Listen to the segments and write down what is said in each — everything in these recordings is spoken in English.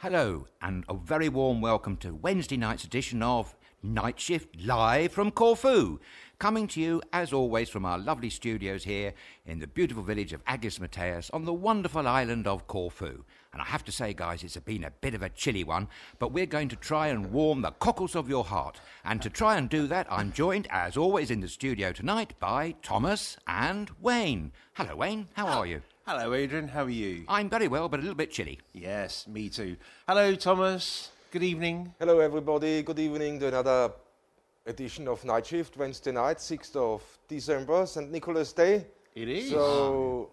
Hello, and a very warm welcome to Wednesday night's edition of Nightshift live from Corfu. Coming to you, as always, from our lovely studios here in the beautiful village of Agis Mateus on the wonderful island of Corfu. And I have to say, guys, it's been a bit of a chilly one, but we're going to try and warm the cockles of your heart. And to try and do that, I'm joined, as always, in the studio tonight by Thomas and Wayne. Hello, Wayne. How are you? Hello, Adrian. How are you? I'm very well, but a little bit chilly. Yes, me too. Hello, Thomas. Good evening. Hello, everybody. Good evening to another edition of Night Shift, Wednesday night, 6th of December, St. Nicholas Day. It is. So,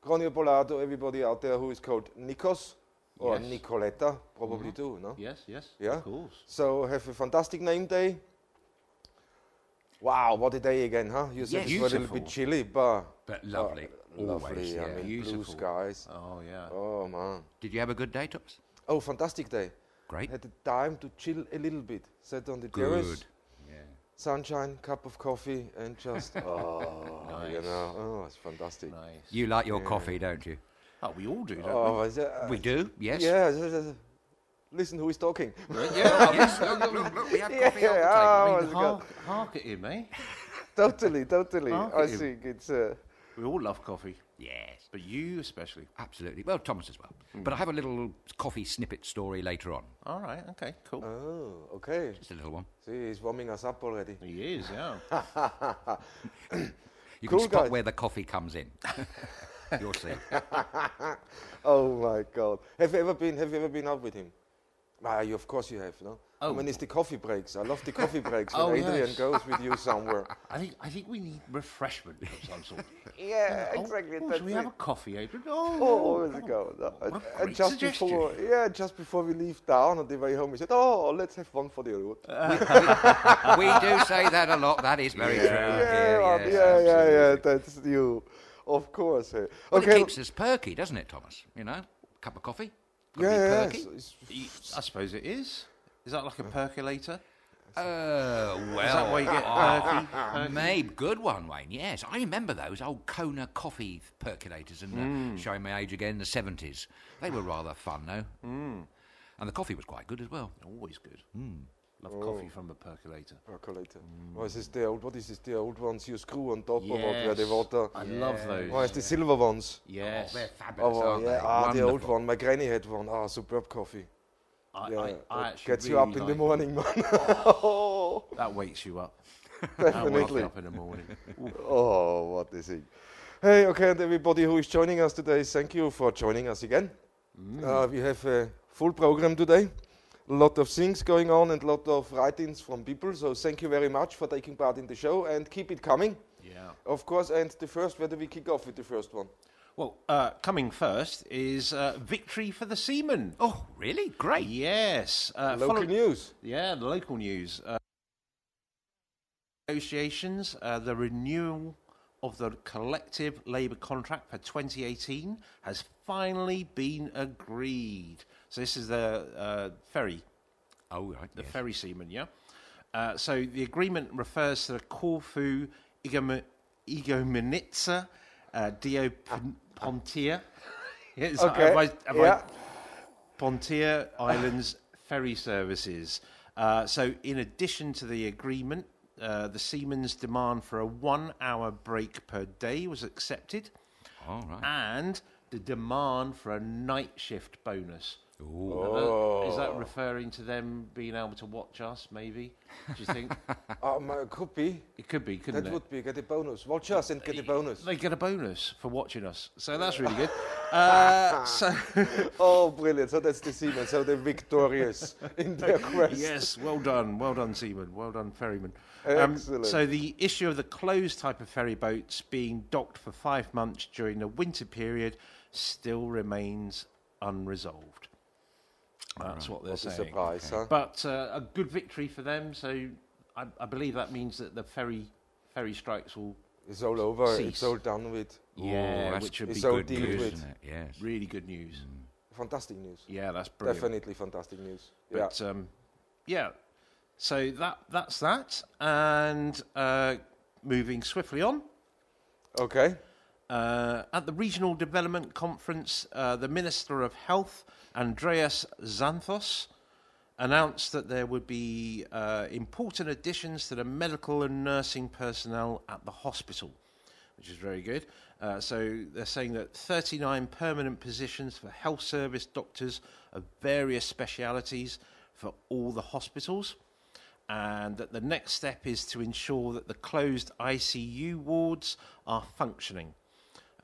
Gronio Polar to everybody out there who is called Nikos, or Yes. Nicoletta, probably too, no? Yes, Yeah? of course. So, have a fantastic name day. Wow, what a day again, huh? You said Yes. it was a little bit chilly, but lovely. lovely. Always, I mean, Beautiful. blue skies. Oh, yeah. Oh, man. Did you have a good day, Thomas? Oh, fantastic day. Great. Had the time to chill a little bit. Sat on the terrace. Good. Yeah. Sunshine, cup of coffee, and just, you Nice. know, it's fantastic. Nice. You like your coffee, don't you? Oh, we all do, don't Oh, is it, We do, yes. Yeah, listen who is talking. we? Yeah. Yes, look, we have coffee on the table. oh, I it's mean, good. hark at him, eh? Totally. Mark I you. think it's, We all love coffee, Yes, but you especially. absolutely. Well, Thomas as well. But I have a little coffee snippet story later on. All right, okay, cool. oh, okay. Just a little one. See, he's warming us up already. He is, yeah. You Cool can spot guy. where the coffee comes in. You'll see. Oh my God. Have you ever been out with him? Of course you have, no? Oh. When it's the coffee breaks. I love the coffee breaks Oh, when Adrian yes. goes with you somewhere. I think we need refreshment of some sort. Yeah, Oh, exactly. oh, that's should we it. have a coffee, Adrian? Oh, let's go. What a And great just suggestion. just before we leave town on the way home, we said, "Oh, let's have one for the road." We do say that a lot. That is very true. Yes, yeah. That's you, of course. Well, Okay. it keeps us perky, doesn't it, Thomas? You know, cup of coffee. Gotta be perky. it's- I suppose it is. Is that like a percolator? Well, Is that why you get perky? Maybe good one, Wayne. Yes, I remember those old Kona coffee percolators, and showing my age again, the 70s. They were rather fun, though. And the coffee was quite good as well. Always good. Love coffee from a percolator. Percolator. Oh, is this the old? What is this? The old ones you screw on top of what, where the Yes. water. I love those. Oh, it's the silver ones. Yes. They're fabulous, Oh, aren't yeah. they? The old Wonderful. one. My granny had one. Superb coffee. I that actually gets you really up in the like morning, man. That wakes you up. Definitely. That wakes you up in the morning. Oh, what is it? Hey, okay, and everybody who is joining us today, thank you for joining us again. We have a full program today. A lot of things going on and a lot of write-ins from people. So thank you very much for taking part in the show and keep it coming, Yeah. of course. And the first, where do we kick off with the first one? Well, coming first is victory for the seamen. Oh, really? Great. Yes. Local news. Yeah, the local news. Negotiations, the renewal of the collective labour contract for 2018 has finally been agreed. So this is the ferry, Oh, right. the yes. ferry seamen, yeah? So the agreement refers to the Corfu Igoumenitsa Dio Pontia. Yes, Okay, Pontia Islands ferry services. So in addition to the agreement, the seamen's demand for a 1 hour break per day was accepted, All right. and the demand for a night shift bonus. Ooh. Is that referring to them being able to watch us, maybe? Do you think? Could be. It could be, couldn't That it? would be. Get a bonus. Watch us and get a bonus. They get a bonus for watching us, so that's really good. So Oh, brilliant. So that's the seamen. So they're victorious in their quest. yes, well done, seaman, well done, ferryman. Excellent. So the issue of the closed type of ferry boats being docked for 5 months during the winter period still remains unresolved. That's what they're What a saying. surprise, huh? But a good victory for them. So I believe that means that the ferry strikes will It's all over. cease. It's all done with. That's which would it's be so good deep news. with- Isn't it? Yes. Really good news. Fantastic news. Yeah, that's brilliant. Definitely fantastic news. But yeah, so that's that. And moving swiftly on, Okay. At the Regional Development Conference, the Minister of Health, Andreas Xanthos, announced that there would be important additions to the medical and nursing personnel at the hospital, which is very good. So they're saying that 39 permanent positions for health service doctors of various specialities for all the hospitals, and that the next step is to ensure that the closed ICU wards are functioning.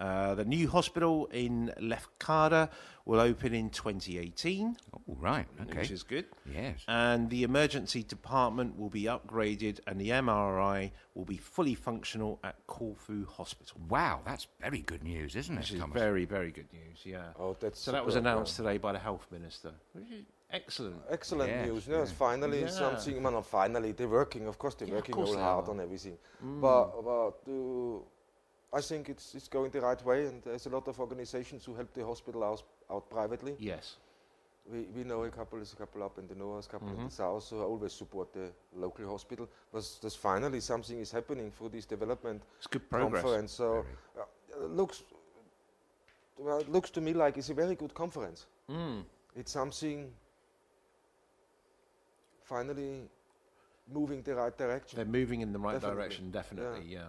The new hospital in Lefkada will open in 2018. Oh, right, okay. Which is good. Yes. And the emergency department will be upgraded and the MRI will be fully functional at Corfu Hospital. Wow, that's very good news, isn't it, Which is Thomas? very, very good news, yeah. Oh, that's So that was superb, announced today by the Health Minister. Which is excellent. Excellent Yes, news. yeah. Yes, finally Yeah. something. Well, not finally. They're working. Of course, they're Yeah, of working course all they hard are. on everything. But I think it's going the right way, and there's a lot of organizations who help the hospital out privately. Yes. We know there's a couple up in the north, a couple in the south, so I always support the local hospital. But there's finally something is happening through this development It's good progress. conference. So it looks to me like it's a very good conference. It's something finally moving the right direction. They're moving in the right Definitely. direction, definitely, yeah.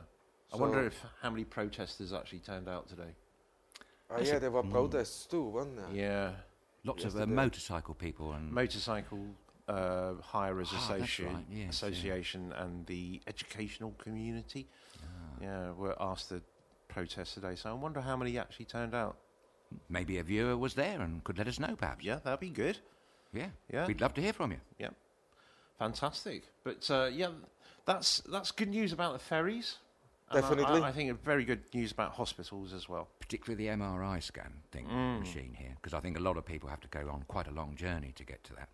I So- wonder how many protesters actually turned out today. Yeah, there were protests too, weren't there? Yeah. Lots of Yesterday. motorcycle people and... Motorcycle Hirers that's right, yes, Association and the educational community were asked to protest today. So I wonder how many actually turned out. Maybe a viewer was there and could let us know, perhaps. Yeah, that'd be good. Yeah. Yeah. We'd love to hear from you. Yeah, fantastic. But that's good news about the ferries. And Definitely. I think very good news about hospitals as well. Particularly the MRI scan thing machine here, because I think a lot of people have to go on quite a long journey to get to that.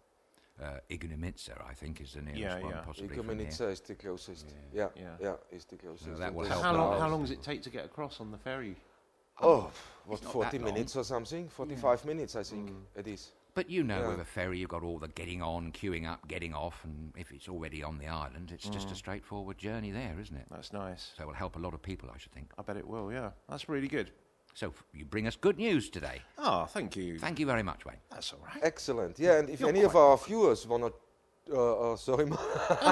Ignimitsa, I think, is the nearest one, possibly from here. Ignimitsa is the closest. Yeah, is the closest. that And will there's help How a long, lot. how long does it take to get across on the ferry? Oh, It's not 40 that long. minutes or something? 45 minutes, I think it is. But you know, Yeah. with a ferry, you've got all the getting on, queuing up, getting off, and if it's already on the island, it's just a straightforward journey there, isn't it? That's nice. So it will help a lot of people, I should think. I bet it will, yeah. That's really good. So you bring us good news today. Oh, thank you. Thank you very much, Wayne. That's all right. Excellent. Yeah, and if You're any of quite our viewers want to, That's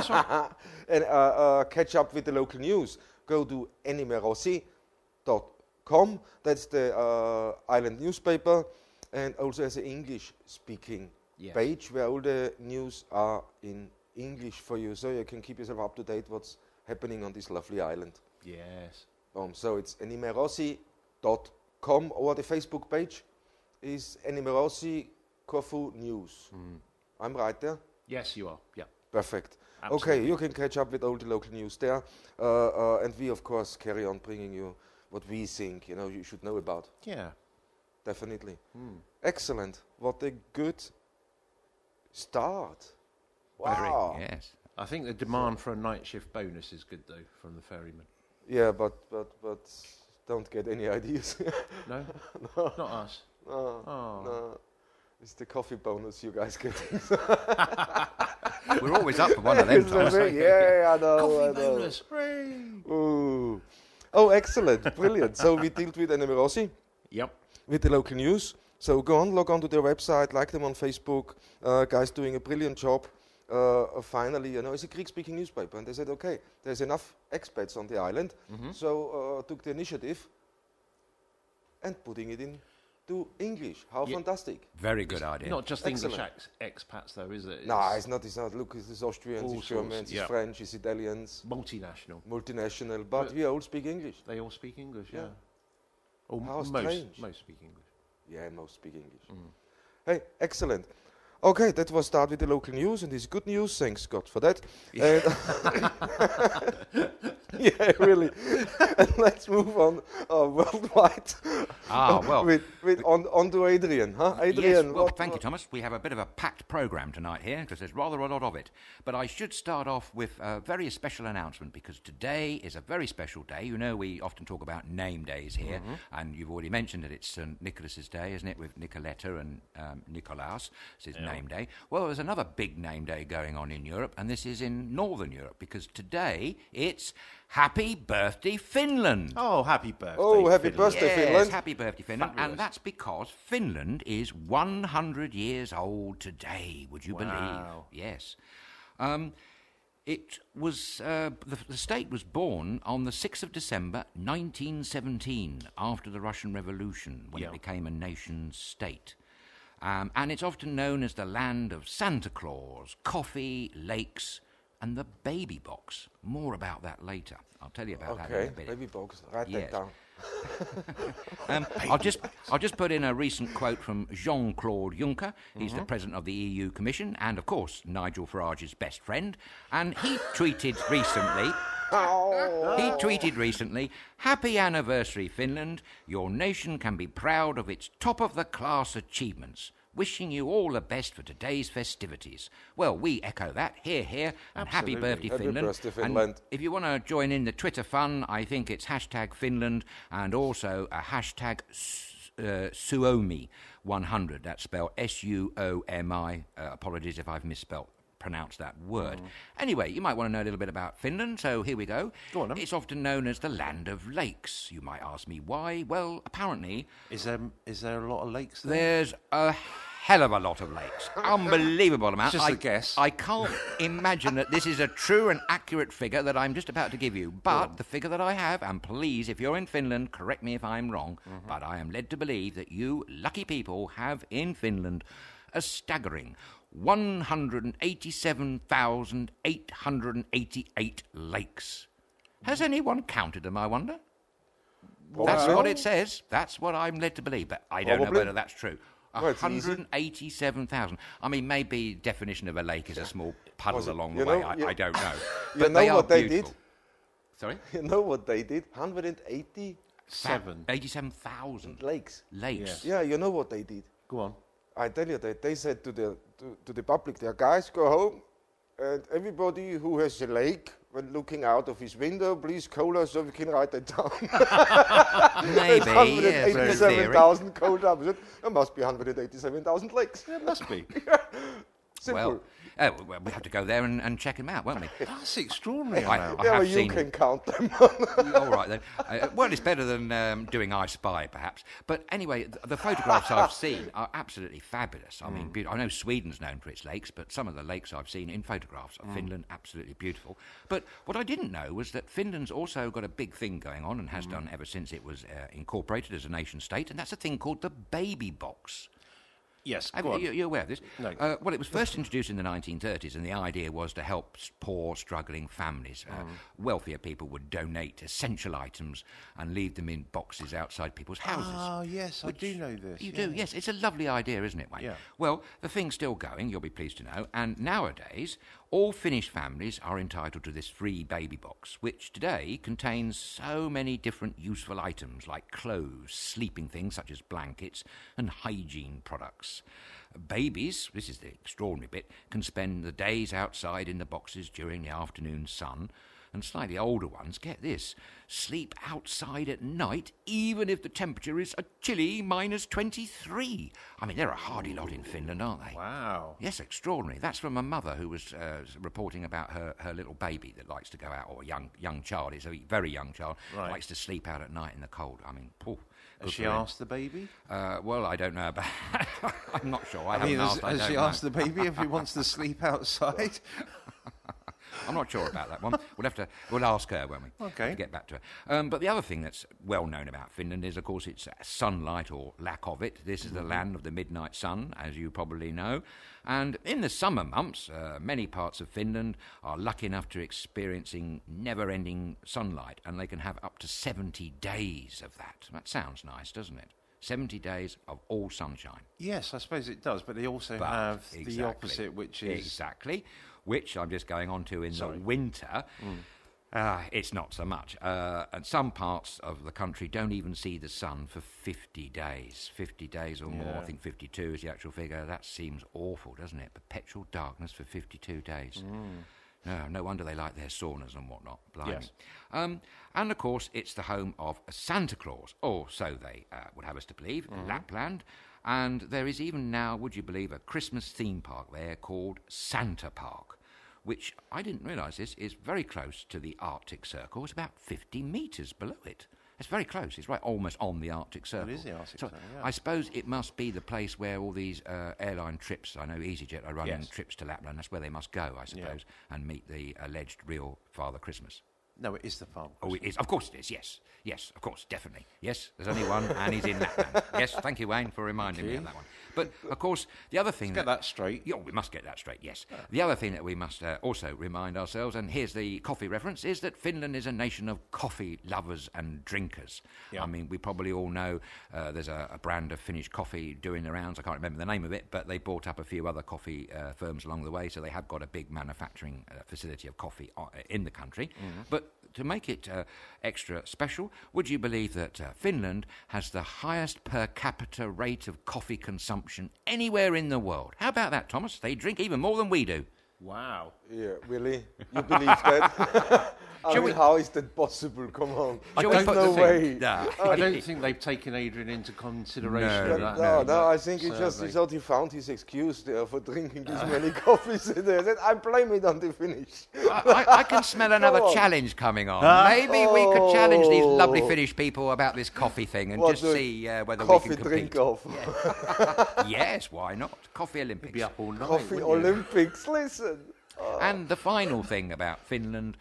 all right. and catch up with the local news, go to animerosi.com. That's the island newspaper, and also has an English-speaking Yes. page where all the news are in English for you, so you can keep yourself up to date what's happening on this lovely island. Yes. So it's animerosi.com, or the Facebook page is Animerosi Corfu News. I'm right there? Yes, you are. Yeah. Perfect. Absolutely. Okay, you can catch up with all the local news there. And we, of course, carry on bringing you what we think, you should know about. Yeah. Definitely. Excellent. What a good start. Wow. Very, yes. I think the demand for a night shift bonus is good, though, from the ferryman. Yeah, but don't get any ideas. No? Not us. No, Oh. no. It's the coffee bonus you guys get. We're always up for one of them, Thomas. Yeah, I know. Coffee I know. bonus. Hooray! Ooh. Oh, excellent. Brilliant. So we dealt with Animerosi, Yep. with the local news. So go on, log on to their website, like them on Facebook. Guys doing a brilliant job. Finally, it's a Greek-speaking newspaper. And they said, okay, there's enough expats on the island. So took the initiative and putting it into English. How Yeah. fantastic. Very good idea. Not just Excellent. English expats, though, is it? No, it's not. Look, it's Austrians, All it's sorts, Germans, yeah. it's French, it's Italians, multinational. multinational. But But- we all speak English. They all speak English, Yeah. yeah. Or How most strange. speak English. Yeah, most speak English. Hey, excellent. Okay, that was start with the local news, and it's good news. Thanks God for that. Yeah. Yeah, really. And let's move on worldwide. Well. with on to Adrian, huh? Adrian, Yes, well, thank you, Thomas. We have a bit of a packed programme tonight here because there's rather a lot of it. But I should start off with a very special announcement because today is a very special day. You know, we often talk about name days here, and you've already mentioned that it's St. Nicholas's Day, isn't it, with Nicoletta and Nicolaus. It's his name day. Well, there's another big name day going on in Europe, and this is in Northern Europe because today it's Happy birthday, Finland! Oh, happy birthday. Oh, happy Finland. birthday, Yes, Finland. happy birthday, Finland. Fabulous. And that's because Finland is 100 years old today, would you believe? Wow. Yes. It was, the state was born on the 6th of December 1917, after the Russian Revolution, when it became a nation state. And it's often known as the land of Santa Claus, coffee, lakes, and the baby box. More about that later. I'll tell you about that in Okay, a bit. baby box. Write Yes. that down. I'll just put in a recent quote from Jean-Claude Juncker. He's the president of the EU Commission, and of course Nigel Farage's best friend. And he tweeted recently, "Happy anniversary, Finland. Your nation can be proud of its top-of-the-class achievements. Wishing you all the best for today's festivities." Well, we echo that. Hear, hear, and happy Absolutely. birthday, Happy Finland. birthday, And Finland. if you want to join in the Twitter fun, I think it's hashtag Finland and also a hashtag Suomi100. That's spelled Suomi. Apologies if I've pronounced that word. There you might want to know a little bit about Finland, so here we go. Go on, then. It's often known as the land of lakes. You might ask me why. Well, apparently Is there a lot of lakes there? there's a hell of a lot of lakes. Unbelievable amount. Just a guess. I can't imagine that this is a true and accurate figure that I'm just about to give you. But the figure that I have, and please, if you're in Finland, correct me if I'm wrong, but I am led to believe that you lucky people have in Finland a staggering 187,888 lakes. Has anyone counted them, I wonder? That's Probably. what it says. That's what I'm led to believe, but I don't know Probably. whether that's true. Well, it's easy. 187,000. I mean, maybe definition of a lake is a small puddle Was it- along you the way. know, I don't know. You But know they are what they beautiful. did? Sorry? You know what they did? 180 87,000 lakes. lakes. Yeah, you know what they did? Go on. I tell you that they said to the public, there, guys, go home, and everybody who has a lake, when looking out of his window, please call us so we can write that down. Maybe. Yes, in theory. 187,000 cold up. There must be 187,000 lakes. There must be. Simple. Well, we have to go there and check them out, won't we? That's extraordinary. I amount. Yeah, have well, you seen. can count them. All right then. Well, it's better than doing I Spy, perhaps. But anyway, the photographs I've seen are absolutely fabulous. I mean, I know Sweden's known for its lakes, but some of the lakes I've seen in photographs of Finland, absolutely beautiful. But what I didn't know was that Finland's also got a big thing going on and has done ever since it was incorporated as a nation state, and that's a thing called the baby box. Yes, go on. You're aware of this? No. Well, it was first introduced in the 1930s, and the idea was to help poor, struggling families. Wealthier people would donate essential items and leave them in boxes outside people's houses. Oh, yes, I do know this. You do, yes. It's a lovely idea, isn't it, Wayne? Yeah. Well, the thing's still going, you'll be pleased to know, and nowadays, all Finnish families are entitled to this free baby box, which today contains so many different useful items like clothes, sleeping things such as blankets, and hygiene products. Babies, this is the extraordinary bit, can spend the days outside in the boxes during the afternoon sun, and slightly older ones, get this, sleep outside at night even if the temperature is a chilly -23. I mean, they're a hardy lot in Finland, aren't they? Wow. Yes, extraordinary. That's from a mother who was reporting about her little baby that likes to go out, or a young child, it's a very young child, Right. likes to sleep out at night in the cold. I mean, poof. Has she asked the baby? Well, I don't know about I'm not sure. I I mean, haven't asked. I has don't she know. asked the baby if he wants to sleep outside? I'm not sure about that one. We'll ask her, won't we? Okay. To get back to her. But the other thing that's well known about Finland is, of course, its sunlight or lack of it. This is the land of the midnight sun, as you probably know. And in the summer months, many parts of Finland are lucky enough to experiencing never-ending sunlight, and they can have up to 70 days of that. That sounds nice, doesn't it? 70 days of all sunshine. Yes, I suppose it does, but they also But have the exactly. opposite, which is... Exactly, which I'm just going on to in the winter. It's not so much. And some parts of the country don't even see the sun for 50 days. 50 days or more. I think 52 is the actual figure. That seems awful, doesn't it? Perpetual darkness for 52 days. No wonder they like their saunas and whatnot. Blimey. Yes. And, of course, it's the home of Santa Claus, or so they would have us to believe, Lapland. And there is even now, would you believe, a Christmas theme park there called Santa Park, which I didn't realise this, is very close to the Arctic Circle. It's about 50 metres below it. It's very close. It's right almost on the Arctic Circle. It is the Arctic Circle, yeah. I suppose it must be the place where all these airline trips, I know EasyJet are running trips to Lapland. That's where they must go, I suppose, and meet the alleged real Father Christmas. No, it is the Father Christmas. Oh, it is. Of course it is, yes. Yes, of course, definitely. Yes, there's only one, and he's in Lapland. Yes, thank you, Wayne, for reminding me of that one. But, of course, the other thing... Let's get that straight. Yeah, we must get that straight, yes. Yeah. The other thing that we must also remind ourselves, and here's the coffee reference, is that Finland is a nation of coffee lovers and drinkers. Yeah. I mean, we probably all know there's a brand of Finnish coffee doing the rounds. I can't remember the name of it, but they bought up a few other coffee firms along the way, so they have got a big manufacturing facility of coffee in the country. Mm-hmm. But to make it extra special, would you believe that Finland has the highest per capita rate of coffee consumption anywhere in the world? How about that, Thomas? They drink even more than we do. Wow. Yeah, really? You believe that? I mean, how is that possible? Come on. There's no way. No. I don't think they've taken Adrian into consideration. No, I think he thought he found his excuse there for drinking this many coffees a day. I blame it on the Finnish. I can smell another challenge coming on. Maybe we could challenge these lovely Finnish people about this coffee thing and just see whether we can compete. Coffee drink-off. Yeah. Yes, why not? Coffee Olympics. Be up all night, Coffee Olympics, listen. And the final thing about Finland,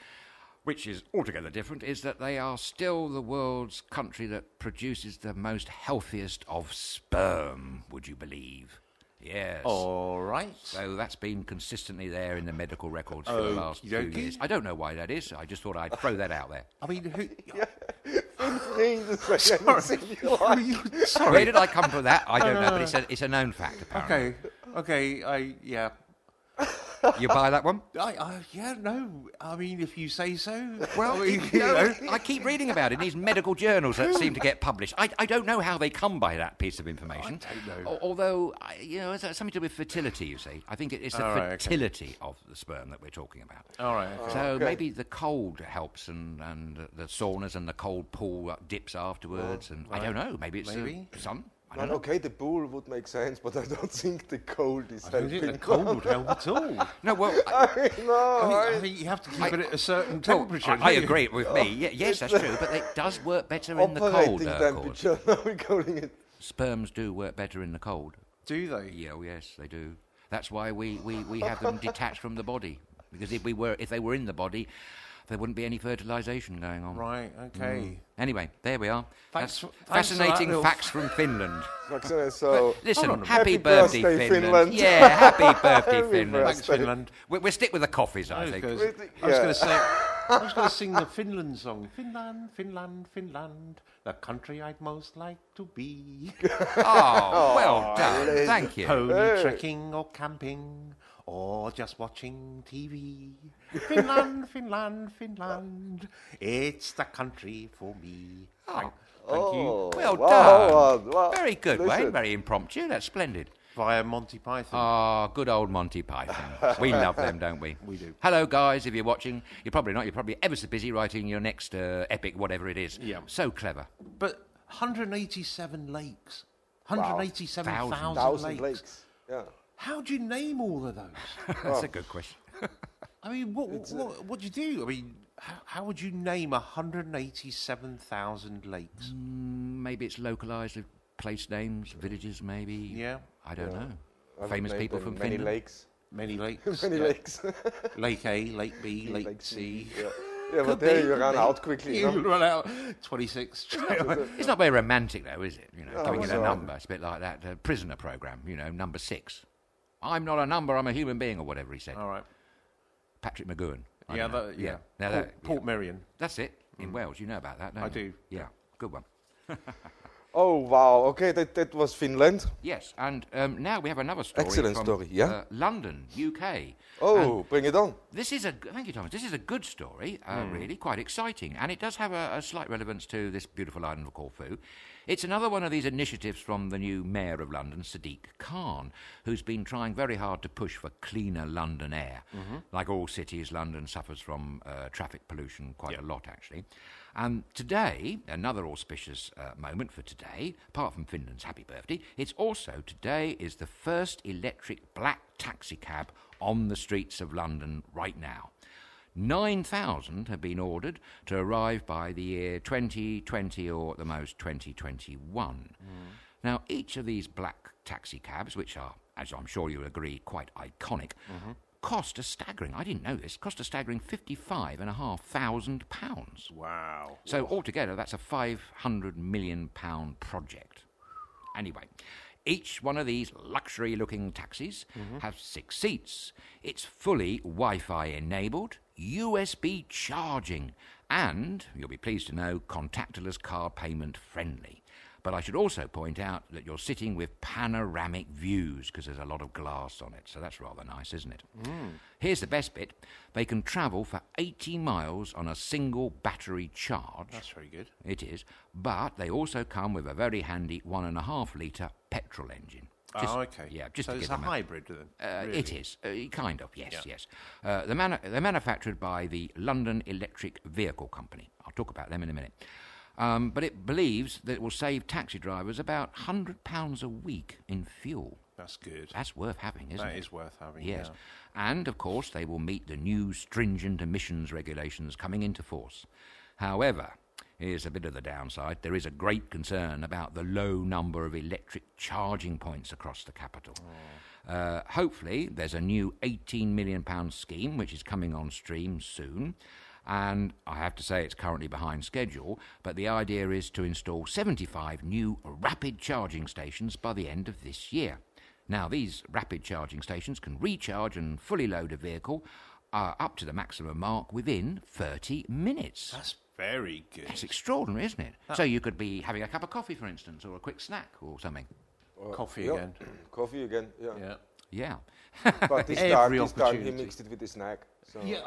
which is altogether different, is that they are still the world's country that produces the most healthiest of sperm, would you believe? Yes. All right. So that's been consistently there in the medical records for the last few years. I don't know why that is. I just thought I'd throw that out there. I mean, who... Sorry. Where did I come from that? I don't know, but it's a known fact, apparently. Okay, You buy that one? I mean, if you say so. Well, I keep reading about it in these medical journals that seem to get published. I don't know how they come by that piece of information. I don't know. Although, it's something to do with fertility, you see. I think it's the fertility of the sperm that we're talking about. All right. Okay. So maybe the cold helps and the saunas and the cold pool dips afterwards. And I don't know. Maybe it's the sun. Okay, the pool would make sense, but I don't think the cold is helping. I don't think the cold would help at all. No, well... I think you have to keep it at a certain temperature. I agree with me. Yes, that's true, but it does work better in the cold. Temperature, now we're calling it. Sperms do work better in the cold. Do they? Yeah, yes, they do. That's why we have them detached from the body. Because if they were in the body... there wouldn't be any fertilisation going on. Right, okay. Anyway, there we are. Fascinating facts from Finland. So, listen, happy birthday, Finland. Yeah, happy birthday, Finland. Thanks, Finland. We'll stick with the coffees, I think. I was going to sing the Finland song. Finland, Finland, Finland, the country I'd most like to be. Oh, well done. Thank you. Pony trekking or camping, or just watching TV. Finland, Finland, Finland, it's the country for me. Thank you. Well done. Wow. Very good, Wayne. Very impromptu. That's splendid. Via Monty Python. Oh, good old Monty Python. We love them, don't we? We do. Hello, guys, if you're watching. You're probably not. You're probably ever so busy writing your next epic, whatever it is. Yeah. So clever. But 187 lakes. 187,000 lakes. Yeah. How do you name all of those? That's a good question. I mean, what do you do? I mean, how would you name 187,000 lakes? Maybe it's localised with place names, villages, maybe. Yeah. I don't know. Famous people from many Finland. Many lakes. Many lakes. Lake A, Lake B, Lake C. Yeah, but there you run out quickly. You run out 26. It's not very romantic, though, is it? Giving it a number. It's a bit like that prisoner programme, number 6. I'm not a number, I'm a human being, or whatever he said. All right. Patrick McGowan. Port Merion. That's it, in Wales. You know about that, don't you? I do. Yeah, good one. Oh, wow. Okay, that was Finland. Yes, and now we have another story. Excellent story, yeah. London, UK. Oh, bring it on. Thank you, Thomas. This is a good story, really, quite exciting, and it does have a slight relevance to this beautiful island of Corfu. It's another one of these initiatives from the new Mayor of London, Sadiq Khan, who's been trying very hard to push for cleaner London air. Mm-hmm. Like all cities, London suffers from traffic pollution quite a lot, actually. And today, another auspicious moment for today, apart from Finland's happy birthday, it's also today is the first electric black taxi cab on the streets of London right now. 9,000 have been ordered to arrive by the year 2020 or at the most 2021. Now, each of these black taxi cabs, which are, as I'm sure you'll agree, quite iconic, cost a staggering, I didn't know this, cost a staggering £55,500. Wow. So altogether, that's a £500 million project. Anyway, each one of these luxury-looking taxis has 6 seats. It's fully Wi-Fi enabled, USB charging, and, you'll be pleased to know, contactless card payment friendly. But I should also point out that you're sitting with panoramic views because there's a lot of glass on it, so that's rather nice, isn't it? Here's the best bit. They can travel for 80 miles on a single battery charge. That's very good. It is, but they also come with a very handy 1.5-litre petrol engine. Okay. Yeah, just so to it's give a them hybrid then? Really? It is, kind of, yes, Yeah. yes. They're manufactured by the London Electric Vehicle Company. I'll talk about them in a minute. But it believes that it will save taxi drivers about £100 a week in fuel. That's good. That's worth having, isn't it? That is worth having, Yes. yeah. And, of course, they will meet the new stringent emissions regulations coming into force. However, here's a bit of the downside. There is a great concern about the low number of electric charging points across the capital. Hopefully, there's a new £18 million scheme which is coming on stream soon. And I have to say it's currently behind schedule, but the idea is to install 75 new rapid charging stations by the end of this year. Now, these rapid charging stations can recharge and fully load a vehicle up to the maximum mark within 30 minutes. That's very good. That's extraordinary, isn't it? So you could be having a cup of coffee, for instance, or a quick snack or something. Coffee again. Coffee again, yeah. Yeah. But this Every time he opportunity. mixed it with a snack. So Yeah.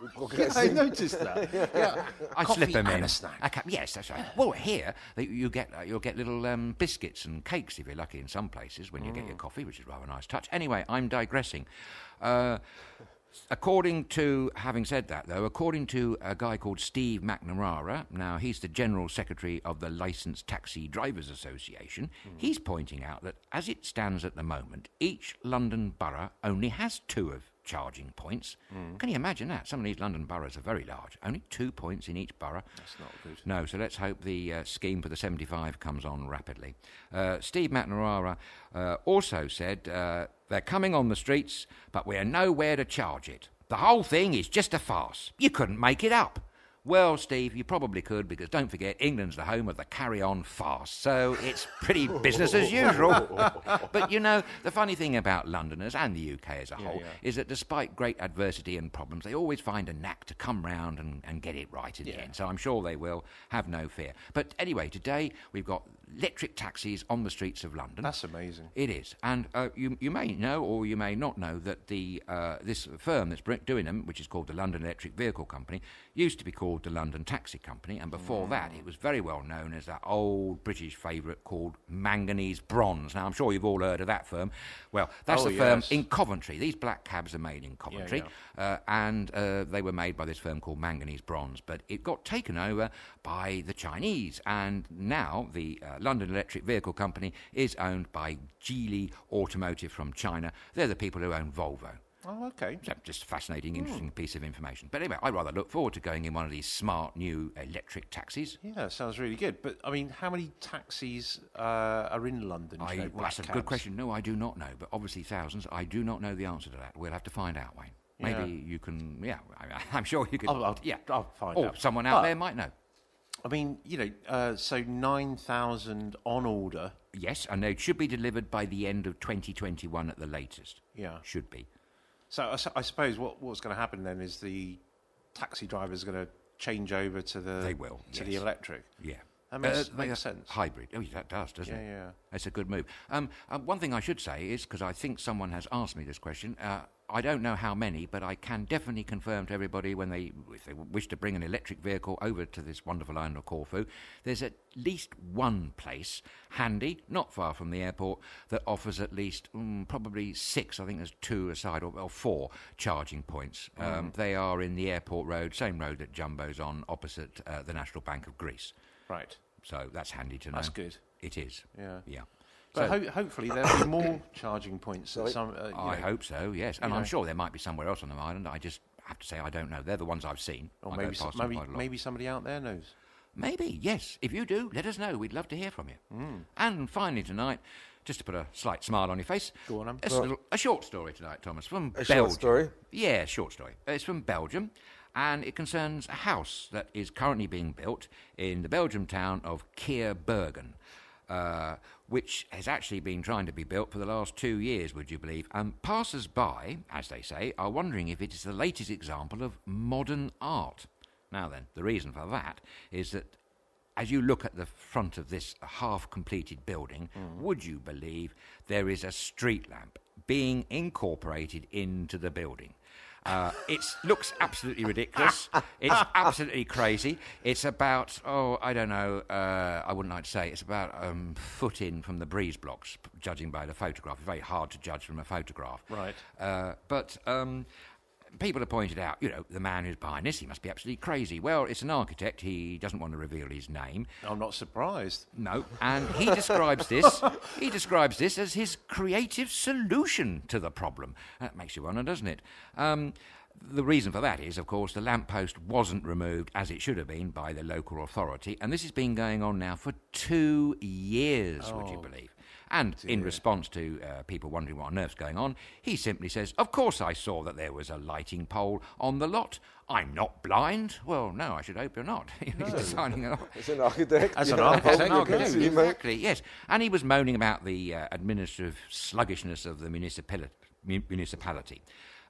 we're I progressing. noticed that. Yeah. I Coffee slip them and in. a snack. Yes, that's right. Well, here you'll get little biscuits and cakes if you're lucky in some places when you get your coffee, which is rather a nice touch. Anyway, I'm digressing. According to a guy called Steve McNamara, now he's the General Secretary of the Licensed Taxi Drivers Association, he's pointing out that as it stands at the moment, each London borough only has 2 of charging points. Can you imagine that? Some of these London boroughs are very large. Only 2 points in each borough. That's not good. No, so let's hope the scheme for the 75 comes on rapidly. Steve McNamara also said they're coming on the streets, but we're nowhere to charge it. The whole thing is just a farce. You couldn't make it up. Well, Steve, you probably could, because don't forget, England's the home of the carry-on farce, so it's pretty business as usual. But, you know, the funny thing about Londoners and the UK as a whole is that despite great adversity and problems, they always find a knack to come round and get it right in the end. So I'm sure they will, have no fear. But anyway, today we've got electric taxis on the streets of London. That's amazing. It is. And you may know or you may not know that this firm that's doing them, which is called the London Electric Vehicle Company, used to be called the London Taxi Company, and before that it was very well known as that old British favourite called Manganese Bronze. Now, I'm sure you've all heard of that firm. Well, that's the firm in Coventry. These black cabs are made in Coventry, and they were made by this firm called Manganese Bronze, but it got taken over by the Chinese, and now the London Electric Vehicle Company is owned by Geely Automotive from China. They're the people who own Volvo. Oh, okay. So just a fascinating, interesting piece of information. But anyway, I rather look forward to going in one of these smart new electric taxis. Yeah, sounds really good. But, I mean, how many taxis are in London? Do you know, That's a black good cabs? question. No, I do not know. But obviously thousands. I do not know the answer to that. We'll have to find out, Wayne. Maybe you can, I'm sure you could. I'll find or out. someone out there might know. I mean, so 9,000 on order. Yes, and they should be delivered by the end of 2021 at the latest. Yeah. Should be. So I suppose what's going to happen then is the taxi drivers are going to change over to the They will, to yes. the electric. Yeah. That makes sense. Hybrid. Oh, that does, doesn't it? Yeah. It's a good move. One thing I should say is, because I think someone has asked me this question, I don't know how many, but I can definitely confirm to everybody if they wish to bring an electric vehicle over to this wonderful island of Corfu, there's at least one place handy, not far from the airport, that offers at least probably 6, I think there's 2 aside, or 4 charging points. They are in the airport road, same road that Jumbo's on, opposite the National Bank of Greece. Right. So that's handy to know. That's good. It is. Yeah. So, But hopefully there'll be more charging points. At some, I hope so, yes. And I'm sure there might be somewhere else on the island. I just have to say I don't know. They're the ones I've seen. Or I go past them quite a lot. maybe somebody out there knows. Maybe, yes. If you do, let us know. We'd love to hear from you. And finally tonight, just to put a slight smile on your face, Go on, a short story tonight, Thomas, from A Belgium. short story? Yeah, short story. It's from Belgium, and it concerns a house that is currently being built in the Belgian town of Keerbergen, which has actually been trying to be built for the last 2 years, would you believe? And passers-by, as they say, are wondering if it is the latest example of modern art. Now then, the reason for that is that as you look at the front of this half-completed building, would you believe there is a street lamp being incorporated into the building? It looks absolutely ridiculous. It's absolutely crazy. It's about, I don't know, I wouldn't like to say, it's about a foot in from the breeze blocks, judging by the photograph. It's very hard to judge from a photograph. Right. But people have pointed out, the man who's behind this, he must be absolutely crazy. Well, it's an architect. He doesn't want to reveal his name. I'm not surprised. No, and he describes this as his creative solution to the problem. That makes you wonder, doesn't it? The reason for that is, of course, the lamppost wasn't removed as it should have been by the local authority, and this has been going on now for 2 years, would you believe? And in response to people wondering what on earth's going on, he simply says, of course I saw that there was a lighting pole on the lot. I'm not blind. Well, no, I should hope you're not. He's designing a... As an architect. As an architect, exactly, yes. And he was moaning about the administrative sluggishness of the municipality.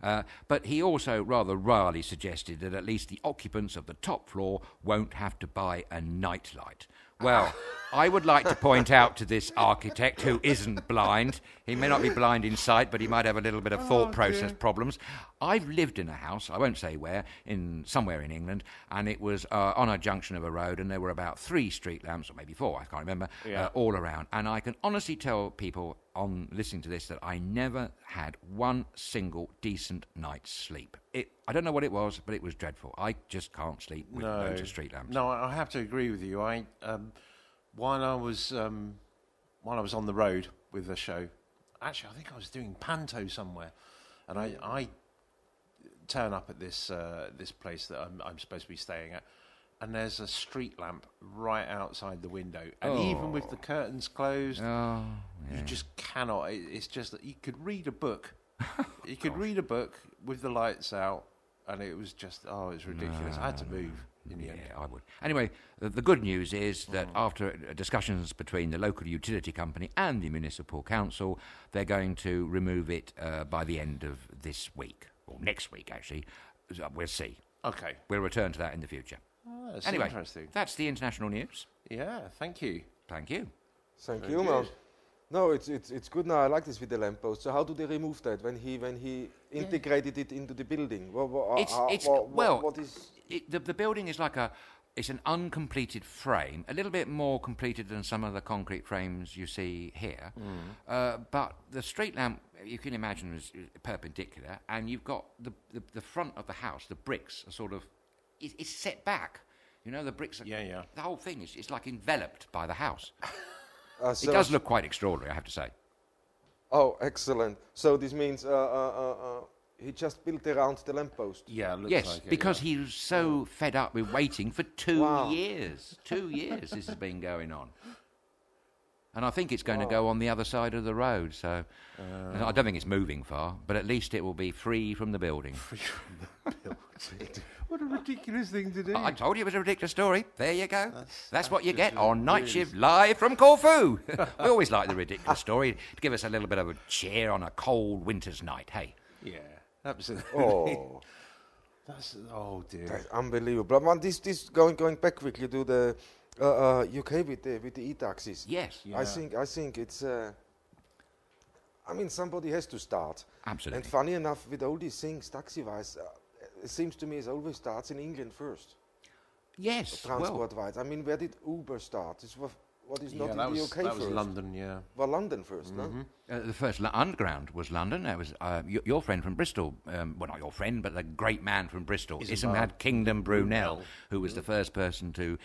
But he also rather wryly suggested that at least the occupants of the top floor won't have to buy a nightlight. Well, I would like to point out to this architect who isn't blind, he may not be blind in sight, but he might have a little bit of thought process problems. I've lived in a house, I won't say where, somewhere in England, and it was on a junction of a road, and there were about 3 street lamps, or maybe 4, I can't remember, all around. And I can honestly tell people on listening to this that I never had one single decent night's sleep. I don't know what it was, but it was dreadful. I just can't sleep with loads of street lamps. No, I have to agree with you. While I was on the road with the show, actually, I think I was doing panto somewhere, and I turn up at this place that I'm supposed to be staying at, and there's a street lamp right outside the window, and even with the curtains closed, you just cannot. It's just that you could read a book. You could read a book with the lights out, and it was just, it's ridiculous. I had to move in the end. Yeah, I would. Anyway, the good news is that after discussions between the local utility company and the municipal council, they're going to remove it by the end of this week, or next week, actually. We'll see. Okay. We'll return to that in the future. That's anyway, interesting. That's the international news. Yeah, thank you. Thank you. Thank you, man. No, it's good now. I like this with the lamppost. So how do they remove that when he integrated it into the building? The building is like it's an uncompleted frame, a little bit more completed than some of the concrete frames you see here. But the street lamp, you can imagine, is perpendicular, and you've got the front of the house, the bricks are sort of, it's set back. The bricks are, the whole thing is like enveloped by the house. It does look quite extraordinary, I have to say. Oh, excellent. So this means he just built around the lamppost? Yeah, looks yes, like it, because he was so fed up with waiting for 2 years. 2 years this has been going on. And I think it's going to go on the other side of the road, so I don't think it's moving far, but at least it will be free from the building. Free from the building. What a ridiculous thing to do. I told you it was a ridiculous story. There you go. That's what you get on Nightshift live from Corfu. We always like the ridiculous story to give us a little bit of a cheer on a cold winter's night, hey? Yeah, absolutely. Oh, dear. That's unbelievable. Man, this going back quickly to UK with the e-taxis. Yes, Yeah. I think it's. I mean, somebody has to start. absolutely. And funny enough, with all these things, taxi-wise, it seems to me it always starts in England first, Yes, well, transport-wise. I mean, where did Uber start? What is not in that the was, UK that first? was London, yeah. Well, London first, no? the first underground was London. That was your friend from Bristol. Well, not your friend, but the great man from Bristol, Isambard Kingdom Brunel, who was the first person to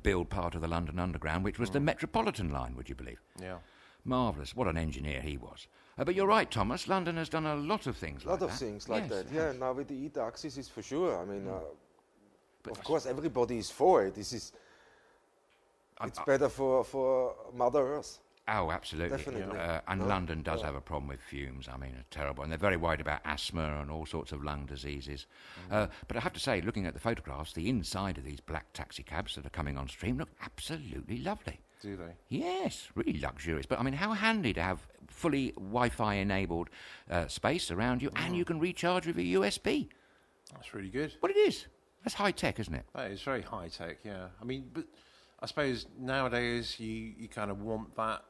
build part of the London Underground, which was the Metropolitan line, would you believe? Yeah. Marvellous. What an engineer he was. But you're right, Thomas. London has done a lot of things like that. A lot of things like Yes, that. it Yeah, has. now with the e-taxis is for sure. I mean, But of course, everybody is for it. It's better for Mother Earth. Oh, absolutely. Definitely. And No? London does have a problem with fumes. I mean, terrible. And they're very worried about asthma and all sorts of lung diseases. But I have to say, looking at the photographs, the inside of these black taxi cabs that are coming on stream look absolutely lovely. Do they? Yes, really luxurious. But I mean, how handy to have fully Wi-Fi enabled space around you, and you can recharge with a USB. That's really good. What it is. That's high tech, isn't it? That is very high tech, yeah. I mean, but I suppose nowadays you kind of want that.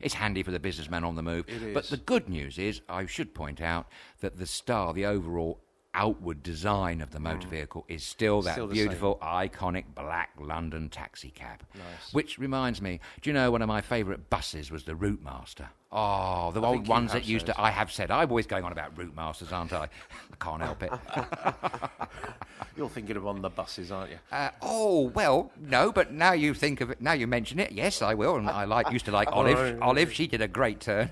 It's handy for the businessman on the move. It But is. the good news is, I should point out, that the overall outward design of the motor vehicle is still that Still the beautiful, iconic black London taxi cab. Nice. Which reminds me, do you know one of my favourite buses was the Route Master? Oh, the I old think you ones have that used said. to... I have said. I'm always going on about Route Masters, aren't I? I can't help it. You're thinking of on the buses, aren't you? Well, no, but now you think of it, now you mention it, yes, I will. And I used to like Olive. right. Olive, she did a great turn.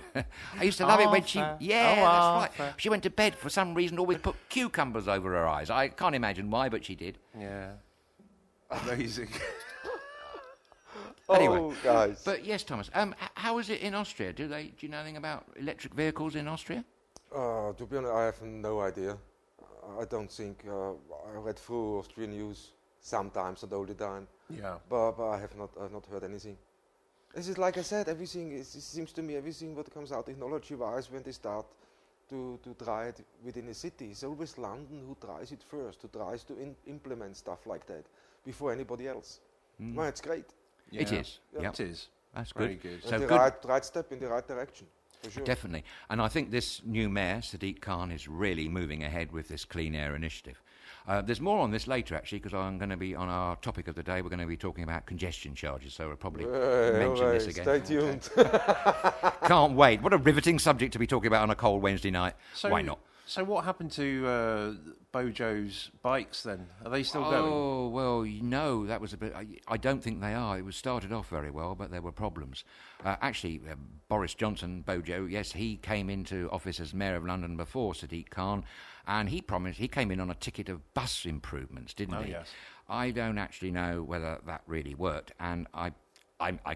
I used to love it when she, Arthur. yeah, Oh, that's right. Arthur. She went to bed for some reason, always put cucumbers over her eyes. I can't imagine why, but she did. Yeah. Amazing. Anyway, Oh, guys. But yes, Thomas, how is it in Austria? Do you know anything about electric vehicles in Austria? To be honest, I have no idea. I don't think. I read through Austrian news sometimes, not all the time, Yeah. but I have not heard anything. This is like I said, everything. It seems to me everything what comes out technology-wise when they start to try it within a city. It's always London who tries it first, who tries to implement stuff like that before anybody else. Well, it's great. It Yeah. is. Yeah. Yep. It is. That's Very good. good. So And the good. right step in the right direction, for sure. Definitely. And I think this new mayor, Sadiq Khan, is really moving ahead with this clean air initiative. There's more on this later, actually, because I'm going to be, on our topic of the day, we're going to be talking about congestion charges, so we'll probably mention this again. Stay tuned. Can't wait. What a riveting subject to be talking about on a cold Wednesday night. Why not? So what happened to Bojo's bikes then? Are they still going? Oh, well, no, that was a bit... I don't think they are. It was started off very well, but there were problems. Actually, Boris Johnson, Bojo, yes, he came into office as Mayor of London before Sadiq Khan, and he came in on a ticket of bus improvements, didn't Oh, he? yes. I don't actually know whether that really worked, and I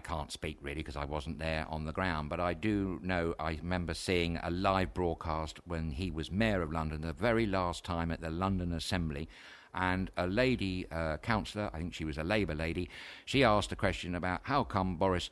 can't speak really because I wasn't there on the ground, but I do know, I remember seeing a live broadcast when he was Mayor of London, the very last time at the London Assembly, and a lady councillor, I think she was a Labour lady, she asked a question about how come, Boris,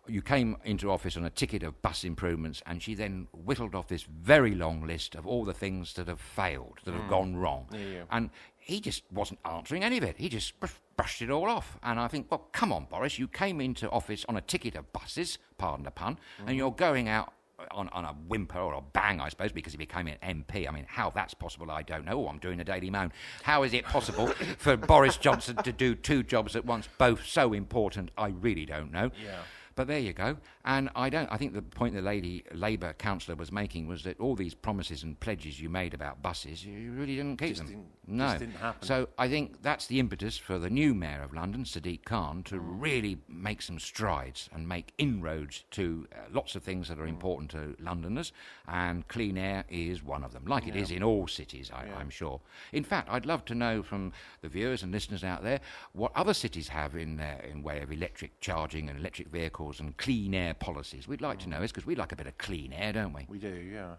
you came into office on a ticket of bus improvements, and she then whittled off this very long list of all the things that have failed, that have gone wrong. Yeah. And he just wasn't answering any of it. He just brushed it all off. And I think, well, come on, Boris, you came into office on a ticket of buses, pardon the pun, and you're going out on a whimper or a bang, I suppose, because he became an MP. I mean, how that's possible, I don't know. Oh, I'm doing a Daily Moan. How is it possible for Boris Johnson to do two jobs at once, both so important? I really don't know. Yeah. But there you go. And I think the point the lady Labour councillor was making was that all these promises and pledges you made about buses, you really didn't keep them. Just didn't happen. So I think that's the impetus for the new Mayor of London, Sadiq Khan, to really make some strides and make inroads to lots of things that are important to Londoners, and clean air is one of them, like it is in all cities, I'm sure. In fact, I'd love to know from the viewers and listeners out there what other cities have in way of electric charging and electric vehicles and clean air policies. We'd like to know this because we like a bit of clean air, don't we? We do, yeah.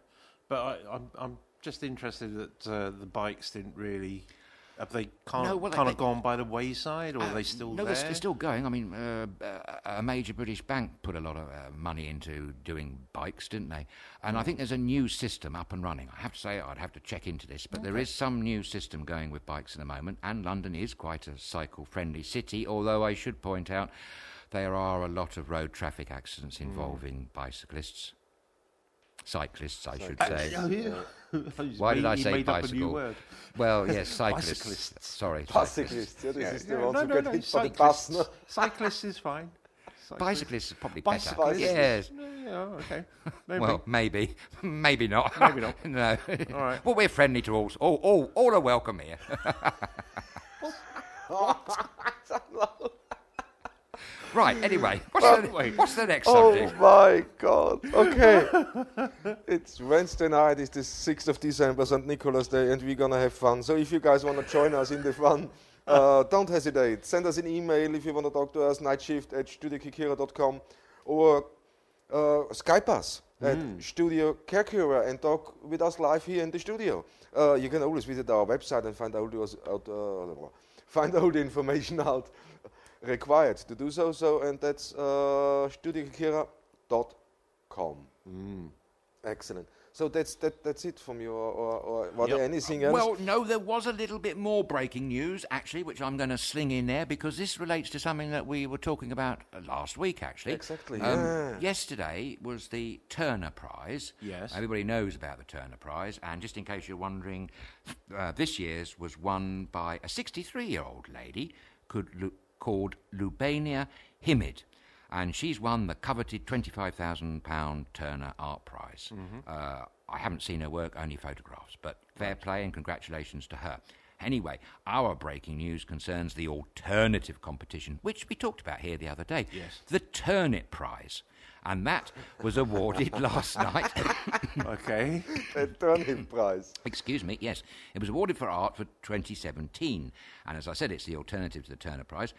But I'm just interested that the bikes didn't really Have they No, well, kind of gone by the wayside, or are they still no, there? they're still going. I mean, a major British bank put a lot of money into doing bikes, didn't they? And I think there's a new system up and running. I have to say, I'd have to check into this, but there is some new system going with bikes at the moment, and London is quite a cycle-friendly city, although I should point out there are a lot of road traffic accidents involving bicyclists. Cyclists, I should say. Oh, yeah. Why did I He say made up a bicycle? new word. Well, yes, cyclists. Bicyclists. Sorry, Bicyclists, yeah, this is the ones who get hit by the cyclists. bus. No? Cyclists is fine. Bicyclists is probably better. Bicyclists. Yes. Yeah, okay. Maybe. Well, maybe not. Maybe not. No. All right. Well, we're friendly to all. All are welcome here. Right. Anyway, what's the next subject? Oh my God. Okay. It's Wednesday night. It's the 6th of December, St. Nicholas Day, and we're going to have fun. So if you guys want to join us in the fun, don't hesitate. Send us an email if you want to talk to us, nightshift@StudioKerkyra.com, or Skype us at StudioKerkyra and talk with us live here in the studio. You can always visit our website and find all the information out required to do so. And that's StudioKerkyra.com. Excellent. So that's it from you, or was there anything else? Well, no, there was a little bit more breaking news, actually, which I'm going to sling in there, because this relates to something that we were talking about last week, actually. Exactly, Yesterday was the Turner Prize. Yes. Everybody knows about the Turner Prize, and just in case you're wondering, this year's was won by a 63-year-old lady called Lubania Himid. And she's won the coveted £25,000 Turner Art Prize. I haven't seen her work, only photographs, but fair play and congratulations to her. Anyway, our breaking news concerns the alternative competition, which we talked about here the other day. Yes. The Turnip Prize. And that was awarded last night. Okay. The Turnip Prize. Excuse me, yes. It was awarded for art for 2017. And as I said, it's the alternative to the Turner Prize.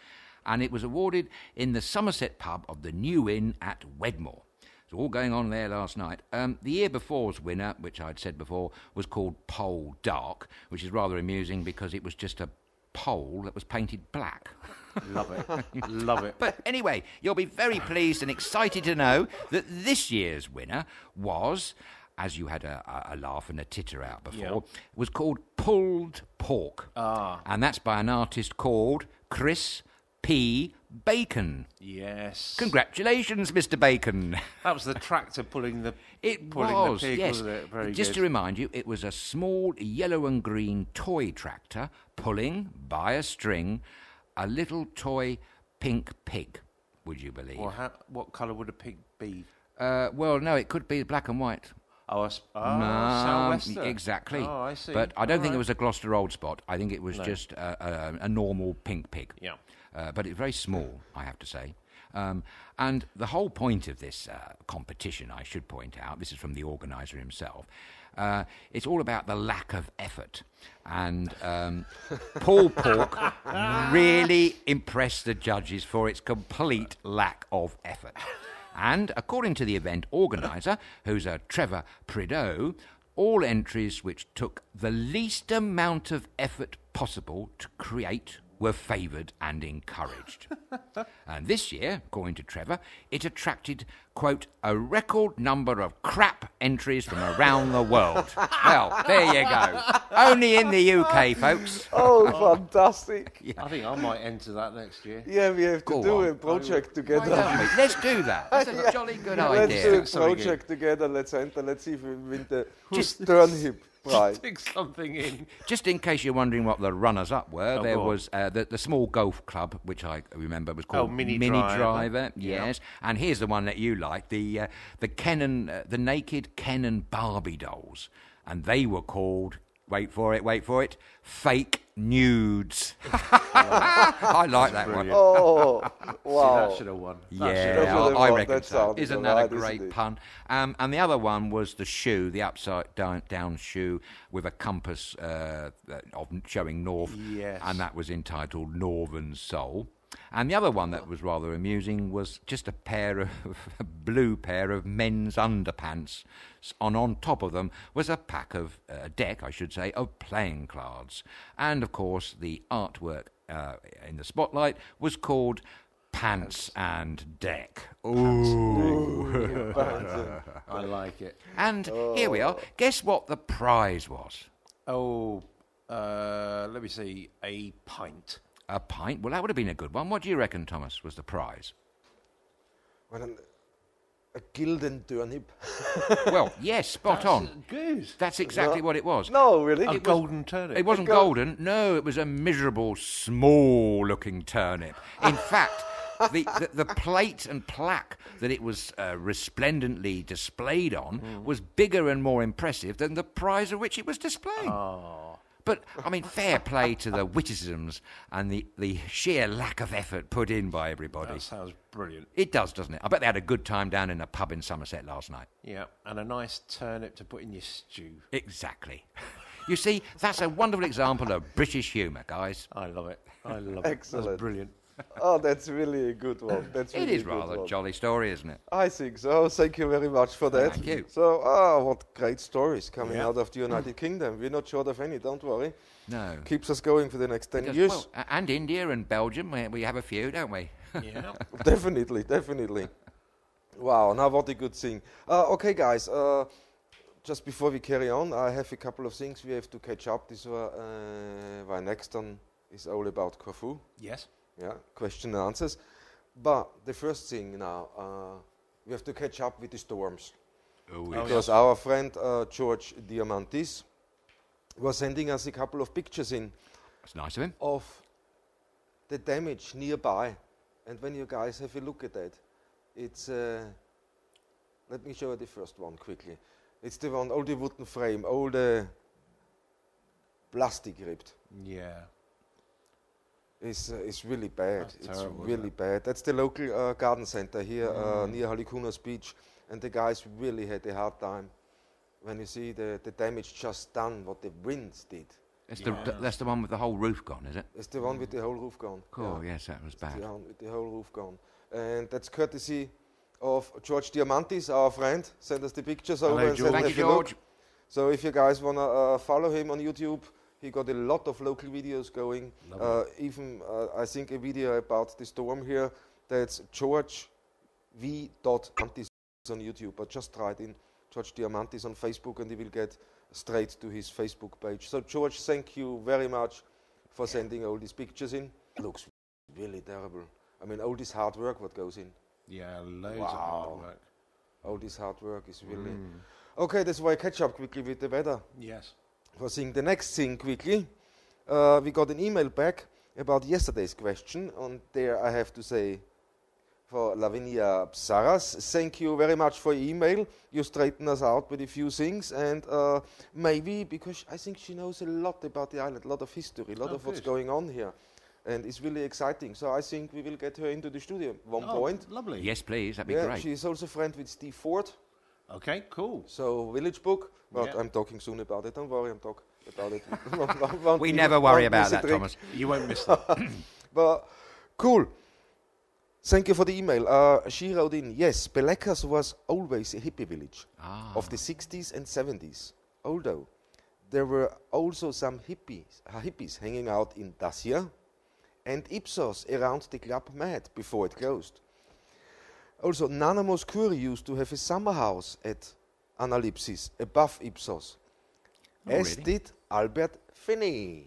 And it was awarded in the Somerset pub of the New Inn at Wedmore. It's all going on there last night. The year before's winner, which I'd said before, was called Pole Dark, which is rather amusing because it was just a pole that was painted black. Love it. Love it. But anyway, you'll be very pleased and excited to know that this year's winner was, as you had a laugh and a titter out before, was called Pulled Pork. And that's by an artist called Chris P. Bacon. Yes. Congratulations, Mr. Bacon. That was the tractor pulling the pig, Yes. wasn't it? Very Just good. to remind you, it was a small yellow and green toy tractor pulling, by a string, a little toy pink pig, would you believe? Well, what colour would a pig be? Well, no, it could be black and white. Southwester. Exactly. Oh, I see. But I don't think All it right. was a Gloucester Old Spot. I think it was just a normal pink pig. Yeah. But it's very small, I have to say. And the whole point of this competition, I should point out, this is from the organiser himself, it's all about the lack of effort. And Paul Pork really impressed the judges for its complete lack of effort. And according to the event organiser, who's a Trevor Prideaux, all entries which took the least amount of effort possible to create were favoured and encouraged. And this year, according to Trevor, it attracted, quote, a record number of crap entries from around the world. Well, there you go. Only in the UK, folks. Oh, fantastic. I think I might enter that next year. Yeah, we have to Go do on. a project Why together. don't we? Let's do that. That's a jolly good Let's idea. do a Something project together. Let's enter. Let's see if we win the Turnip Prize. Stick something in. Just in case you're wondering what the runners-up were, there go on. was the small golf club, which I remember was called Mini Driver. Yeah. Yes, and here's the one that you like: the the naked Ken and Barbie dolls, and they were called. Wait for it. Fake nudes. I like that one. Oh, See, wow. that should have won. Yeah, won. I reckon That so. sounded Isn't that a alright, great isn't it? pun? And the other one was the shoe, the upside down shoe with a compass of showing north, Yes. and that was entitled Northern Soul. And the other one that was rather amusing was just a blue pair of men's underpants. On top of them was a deck, I should say, of playing cards. And, of course, the artwork in the spotlight was called Pants and Deck. Ooh. I like it. And here we are. Guess what the prize was? Oh, let me see. A pint. A pint? Well, that would have been a good one. What do you reckon, Thomas, was the prize? Well, a gilden turnip. Well, yes, spot on. Good. That's exactly what it was. No, really? A golden turnip. It wasn't golden. No, it was a miserable, small-looking turnip. In fact, the plate and plaque that it was resplendently displayed on was bigger and more impressive than the prize of which it was displaying. Oh. But, I mean, fair play to the witticisms and the sheer lack of effort put in by everybody. That sounds brilliant. It does, doesn't it? I bet they had a good time down in a pub in Somerset last night. Yeah, and a nice turnip to put in your stew. Exactly. You see, that's a wonderful example of British humour, guys. I love it. I love Excellent. it. That's brilliant. Oh, that's really a good one. It is rather a jolly story, isn't it? I think so. Thank you very much for that. Thank you. So, what great stories coming out of the United Kingdom. We're not short of any, don't worry. No. Keeps us going for the next 10 years. Well, and India and Belgium, we have a few, don't we? Yeah. Definitely. Wow, now what a good thing. Okay, guys, just before we carry on, I have a couple of things we have to catch up. This my next one is all about Corfu. Yes. Yeah, question and answers. But the first thing now, we have to catch up with the storms. Because our friend George Diamantis was sending us a couple of pictures in. That's nice of him. Of the damage nearby. And when you guys have a look at that, it's, let me show you the first one quickly. It's the one, all the wooden frame, all the plastic ripped. Yeah. It's really bad. That's it's terrible, really bad. That's the local garden center here near Halikunos Beach, and the guys really had a hard time when you see the damage just done, what the winds did. That's the one with the whole roof gone, is it? It's the one with the whole roof gone. Cool, yes, that was bad. It's the one with the whole roof gone. And that's courtesy of George Diamantis, our friend. Send us the pictures over and George. send Thank you, us a look. George. So if you guys want to follow him on YouTube, he got a lot of local videos going. Even, I think, a video about the storm here. That's George V. Diamantis on YouTube. But just try it in George Diamantis on Facebook and he will get straight to his Facebook page. So, George, thank you very much for sending all these pictures in. It looks really terrible. I mean, all this hard work what goes in. Yeah, loads of hard work. All this hard work is really... Okay, that's why I catch up quickly with the weather. Yes. For seeing the next thing quickly, we got an email back about yesterday's question, and there I have to say for Lavinia Psaras, thank you very much for your email. You straightened us out with a few things, and maybe because I think she knows a lot about the island, a lot of history, a lot of what's going on here, and it's really exciting. So I think we will get her into the studio at one point. Lovely. Yes, please, that'd be great. She's also friend with Steve Ford. Okay, cool. So Village Book, but I'm talking soon about it. Don't worry, I'm talking about it. We never worry about that, Thomas. You won't miss that. But cool. Thank you for the email. She wrote in, yes, Belekas was always a hippie village of the 60s and 70s. Although there were also some hippies hanging out in Dacia and Ipsos around the Club Med before it closed. Also, Nana Mouskouri used to have a summer house at Analipsis, above Ipsos, as did Albert Finney.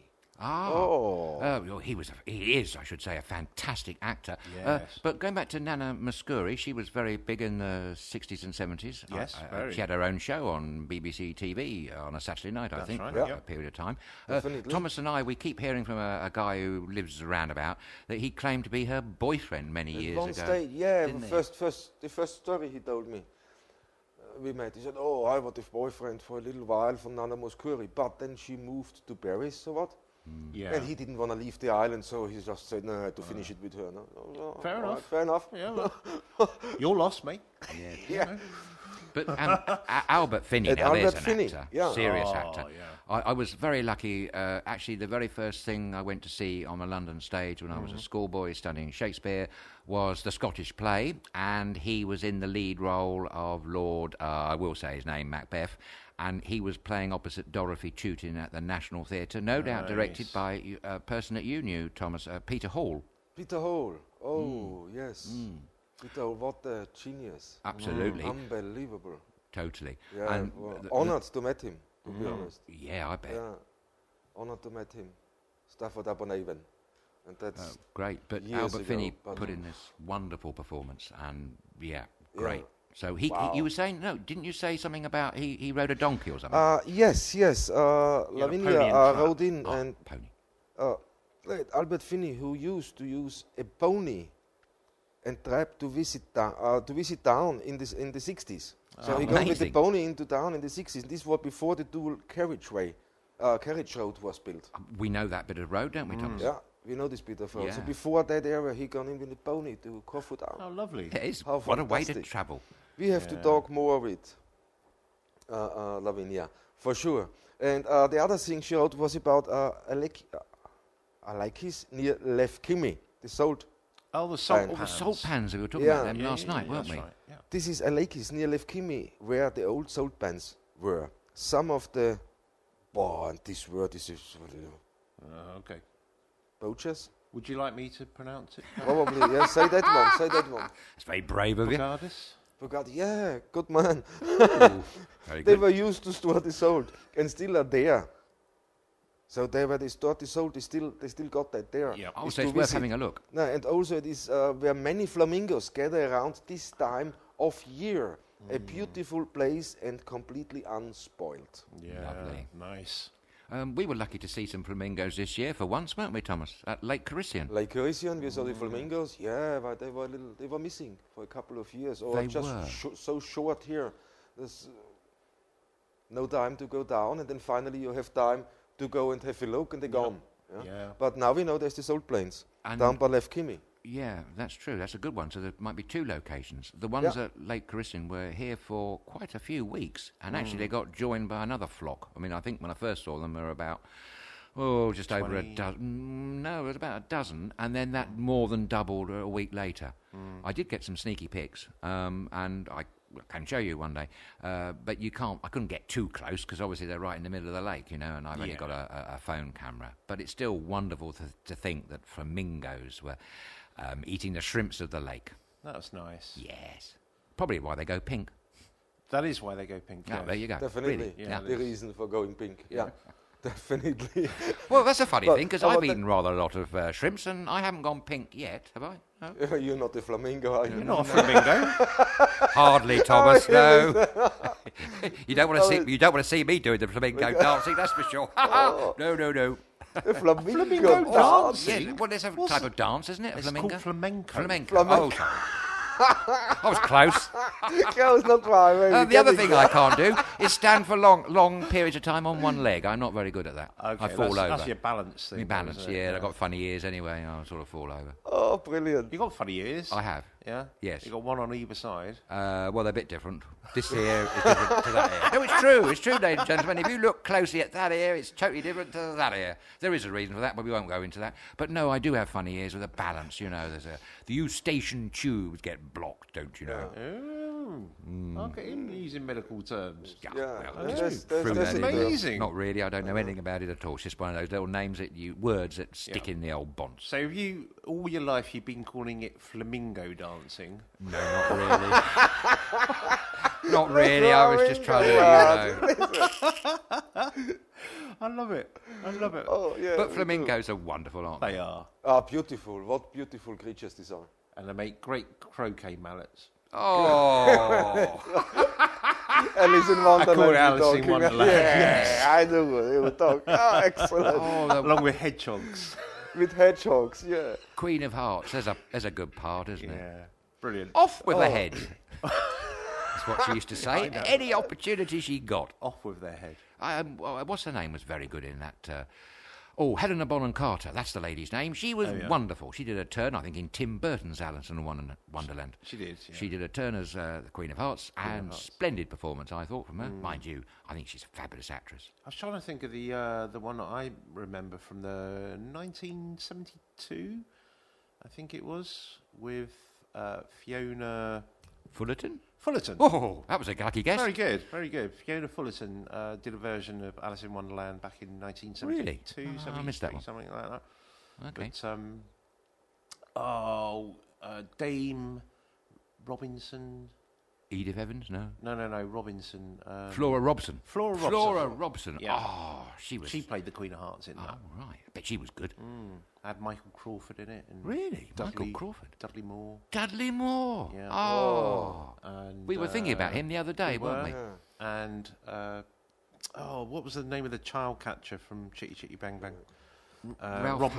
He is, I should say, a fantastic actor. Yes. But going back to Nana Mouskouri, she was very big in the 60s and 70s. Yes, very. She had her own show on BBC TV on a Saturday night, I think, right, for a period of time. Definitely. Thomas and I, we keep hearing from a guy who lives around about that he claimed to be her boyfriend many years ago. Stage, yeah, the first story he told me. We met. He said, "Oh, I was a boyfriend for a little while from Nana Mouskouri, but then she moved to Paris, so what?" Yeah. And he didn't want to leave the island, so he just said, "No, I had to finish it with her." No, Fair enough. Fair enough. Yeah, well, your loss, mate. Yeah. But Albert Finney, And now there's Albert an Finney, actor, yeah. serious Oh, actor. yeah. I was very lucky. Actually, the very first thing I went to see on a London stage when I was a schoolboy studying Shakespeare was the Scottish play, and he was in the lead role of Lord, I will say his name, Macbeth, and he was playing opposite Dorothy Tootin at the National Theatre, no doubt directed by a person that you knew, Thomas, Peter Hall. Peter Hall. Oh, yes. Peter Hall, what a genius. Absolutely. Unbelievable. Totally. Yeah, And honored to meet him, to be honest. Yeah, I bet. Yeah, honored to meet him. Stafford-upon-Avon. And that's Great. But years Albert ago, Finney but- put in this wonderful performance, and yeah, great. Yeah. So he, you were saying, no, didn't you say something about he rode a donkey or something? yes. Lavinia pony and trap. rode in, Oh, and pony. Albert Finney, who used to use a pony and trap to visit town in the 60s. So he got with the Amazing. pony into town in the 60s. This was before the dual carriage road was built. We know that bit of road, don't we, Thomas? Yeah, we know this bit of road. So Yeah. before that era, he gone in with the pony to Corfu town. Oh, lovely. It is. How What a way to fantastic. travel. We have to talk more with Lavinia, for sure. And the other thing she wrote was about Alekis near Lefkimi, the salt. Oh, the salt Pan. Oh, the pans. salt pans, we were talking Yeah. about them last night, weren't that's we? right, yeah. This is Alekis near Lefkimi, where the old salt pans were. Some of the, and this word is Okay. poachers. Would you like me to pronounce it? Probably, yeah. Say that one. Say that one. It's very brave of you. Bogardus? Forgot. Yeah, good man. Very They good. were used to store the salt and still are there. So they were they stored the salt. They still got that there. Yeah. Oh, Is so to it's worth visit. having a look. No, and also it is where many flamingos gather around this time of year. A beautiful place and completely unspoiled. Yeah. Lovely. Nice. We were lucky to see some flamingos this year for once, weren't we, Thomas? At Lake Carisian. Like Carisian, we saw the flamingos. Yeah, but they were missing for a couple of years, or They just were. so short here. There's no time to go down, and then finally you have time to go and have a look, and they're gone. Yeah? Yeah. But now we know there's the salt plains And- down by Lefkimi. Yeah, that's true. That's a good one. So there might be two locations. The ones Yeah. at Lake Carisian were here for quite a few weeks, and actually they got joined by another flock. I mean, I think when I first saw them, there were about, just over a 20? dozen. No, it was about a dozen, and then that more than doubled a week later. I did get some sneaky pics, and I can show you one day, but I couldn't get too close because obviously they're right in the middle of the lake, and I've only got a phone camera. But it's still wonderful to think that flamingos were eating the shrimps of the lake. That's nice. Yes. Probably why they go pink. That is why they go pink. Oh, yes. there you go. Definitely, Really? Yeah. the reason for going pink. Yeah, definitely. Well, that's a funny But- thing because oh, I've but eaten rather a lot of shrimps and I haven't gone pink yet, have I? No? You're not a flamingo, are you? You're not a flamingo. Hardly, Thomas. Oh, No. You don't want to see. You don't want to see me doing the flamingo dancing. That's for sure. No. A flamingo, Flamingo dance. dancing? Yeah, well, there's a type of dance, isn't it? A It's flamingo. called flamenco. Flamenco. Flamenco. Oh, sorry. I was close. Yeah, it's not right. The other thing I can't do is stand for long periods of time on one leg. I'm not very good at that. Okay, I fall over. That's your balance thing. My balance, isn't it? yeah. I've got funny ears anyway. I'll sort of fall over. Oh, brilliant. You got funny ears. I have. Yeah. Yes. You got one on either side. Well, they're a bit different. This ear is different to that ear. No, it's true. It's true, ladies and gentlemen. If you look closely at that ear, it's totally different to that ear. There is a reason for that, but we won't go into that. But no, I do have funny ears with a balance. There's the eustachian tubes get blocked, don't you know? Oh. Okay, using medical terms. Yeah, well, that's through that's that it. in. amazing. Not really. I don't know anything about it at all. It's just one of those little names words that stick in the old bonds. So have you, all your life, you've been calling it flamingo dancing? No, not really. Not really. I was just trying to, I love it. Oh, yeah. But we do. flamingos are wonderful, aren't they? They are. Ah, beautiful. What beautiful creatures these are. And they make great croquet mallets. Oh. Alice in Wonderland. call it we're Alice in talking. Wonderland, Yeah, I know. They will talk. Oh, excellent. Along with hedgehogs. With hedgehogs, yeah. Queen of Hearts. There's a good part, isn't it? Yeah. Brilliant. Off with the head. That's what she used to say. Any opportunity she got. Off with their head. What's her name was very good in that. Helena Bonham Carter, that's the lady's name. She was wonderful. She did a turn, I think, in Tim Burton's Alice in Wonderland. She did. Yeah. She did a turn as the Queen of Hearts, splendid performance, I thought, from her. Mind you, I think she's a fabulous actress. I was trying to think of the one that I remember from the 1972, I think it was, with Fiona... Fullerton? Oh, that was a lucky guess. Very good, very good. Fiona Fullerton did a version of Alice in Wonderland back in 1972, Really? I missed that one. Something like that. Okay. But, Dame Robinson... Edith Evans? No. No, Robinson. Flora Robson. Flora Robson. Yeah. Oh, she played the Queen of Hearts in that. Oh, right. I bet she was good. Had Michael Crawford in it. And Really? Michael Crawford? Dudley Moore. Dudley Moore. Yeah. Oh. And, we were thinking about him the other day, weren't we? Yeah. And, what was the name of the child catcher from Chitty Chitty Bang Bang? Robert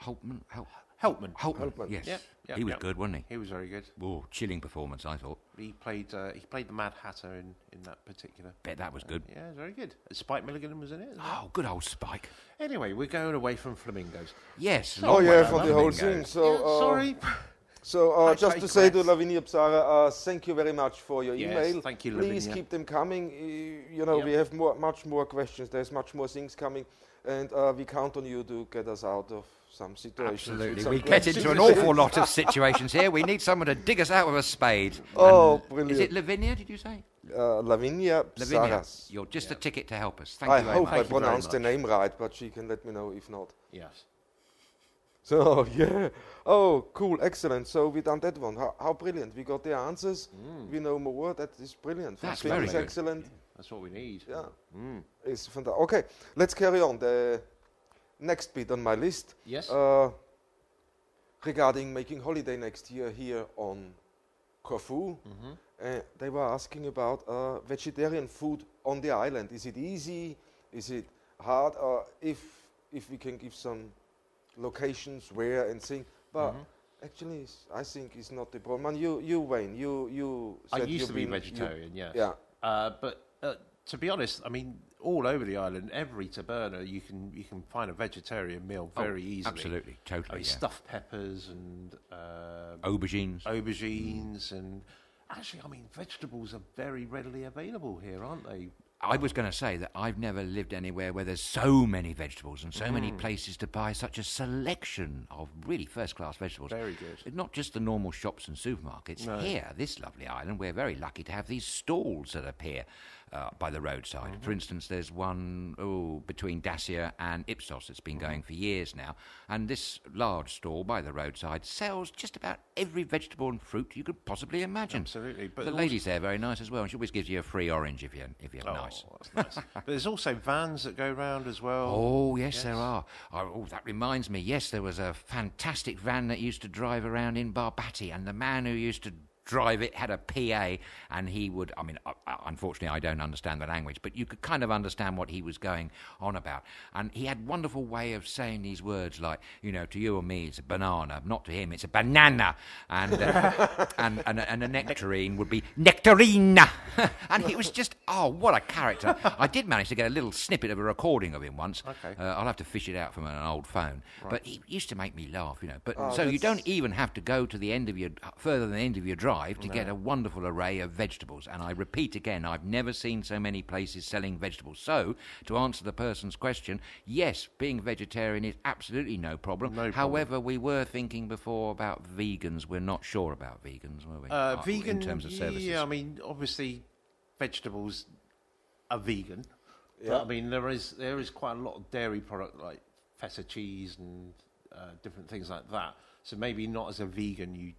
Holtman. Helpman. Yes. Yep, he was good, wasn't he? He was very good. Oh, chilling performance, I thought. He played the Mad Hatter in that particular. Bet that was good. Yeah, very good. Spike Milligan was in it as well. Oh, good old Spike. Anyway, we're going away from flamingos. Yes. From the whole thing. So, sorry. So just to say to Lavinia Psara, thank you very much for your email. Thank you, Please Lavinia. keep them coming. We have much more questions. There's much more things coming. And we count on you to get us out of some situations. Absolutely. We get into an awful lot of situations here. We need someone to dig us out with a spade. Oh, brilliant. Is it Lavinia, did you say? Lavinia Psaras. You're just a ticket to help us. Thank you very much. I hope I pronounced the name right, but she can let me know if not. Yes. So, yeah. Oh, cool. Excellent. So we done that one. How brilliant. We got the answers. We know more. That is brilliant. That's very good. Excellent. Yeah, that's what we need. Yeah. It's fantastic. Okay, let's carry on. The next bit on my list. Yes. Regarding making holiday next year here on Corfu. They were asking about vegetarian food on the island. Is it easy? Is it hard? If we can give some locations where and things. But actually, I think it's not the problem. And you Wayne, you said I used to be vegetarian, yes. Yeah. But to be honest, I mean, all over the island, every taberna, you can find a vegetarian meal very easily. Absolutely, totally. I mean, stuffed peppers and aubergines, and actually, I mean, vegetables are very readily available here, aren't they? I was going to say that I've never lived anywhere where there's so many vegetables and so many places to buy such a selection of really first-class vegetables. Very good. It's not just the normal shops and supermarkets. No. Here, this lovely island, we're very lucky to have these stalls that appear by the roadside. For instance, there's one between Dacia and Ipsos that's been going for years now, and this large stall by the roadside sells just about every vegetable and fruit you could possibly imagine. Absolutely. But the lady's there very nice as well, and she always gives you a free orange if you're nice. That's nice. But there's also vans that go round as well. Oh, yes, there are. Oh, that reminds me. Yes, there was a fantastic van that used to drive around in Barbati, and the man who used to drive it had a PA, and he would, I mean, unfortunately I don't understand the language, but you could kind of understand what he was going on about. And he had a wonderful way of saying these words like, to you or me it's a banana, not to him it's a banana, and and a nectarine would be nectarina. And he was just, what a character. I did manage to get a little snippet of a recording of him once. Okay. I'll have to fish it out from an old phone. Right. But he used to make me laugh, But so you don't even have to go to the end of further than the end of your drive to get a wonderful array of vegetables. And I repeat again, I've never seen so many places selling vegetables. So, to answer the person's question, yes, being vegetarian is absolutely no problem. However, we were thinking before about vegans. We're not sure about vegans, were we? Vegan, in terms of services. Yeah, I mean, obviously, vegetables are vegan. Yeah. But, I mean, there is quite a lot of dairy product like feta cheese and different things like that. So maybe not as a vegan, you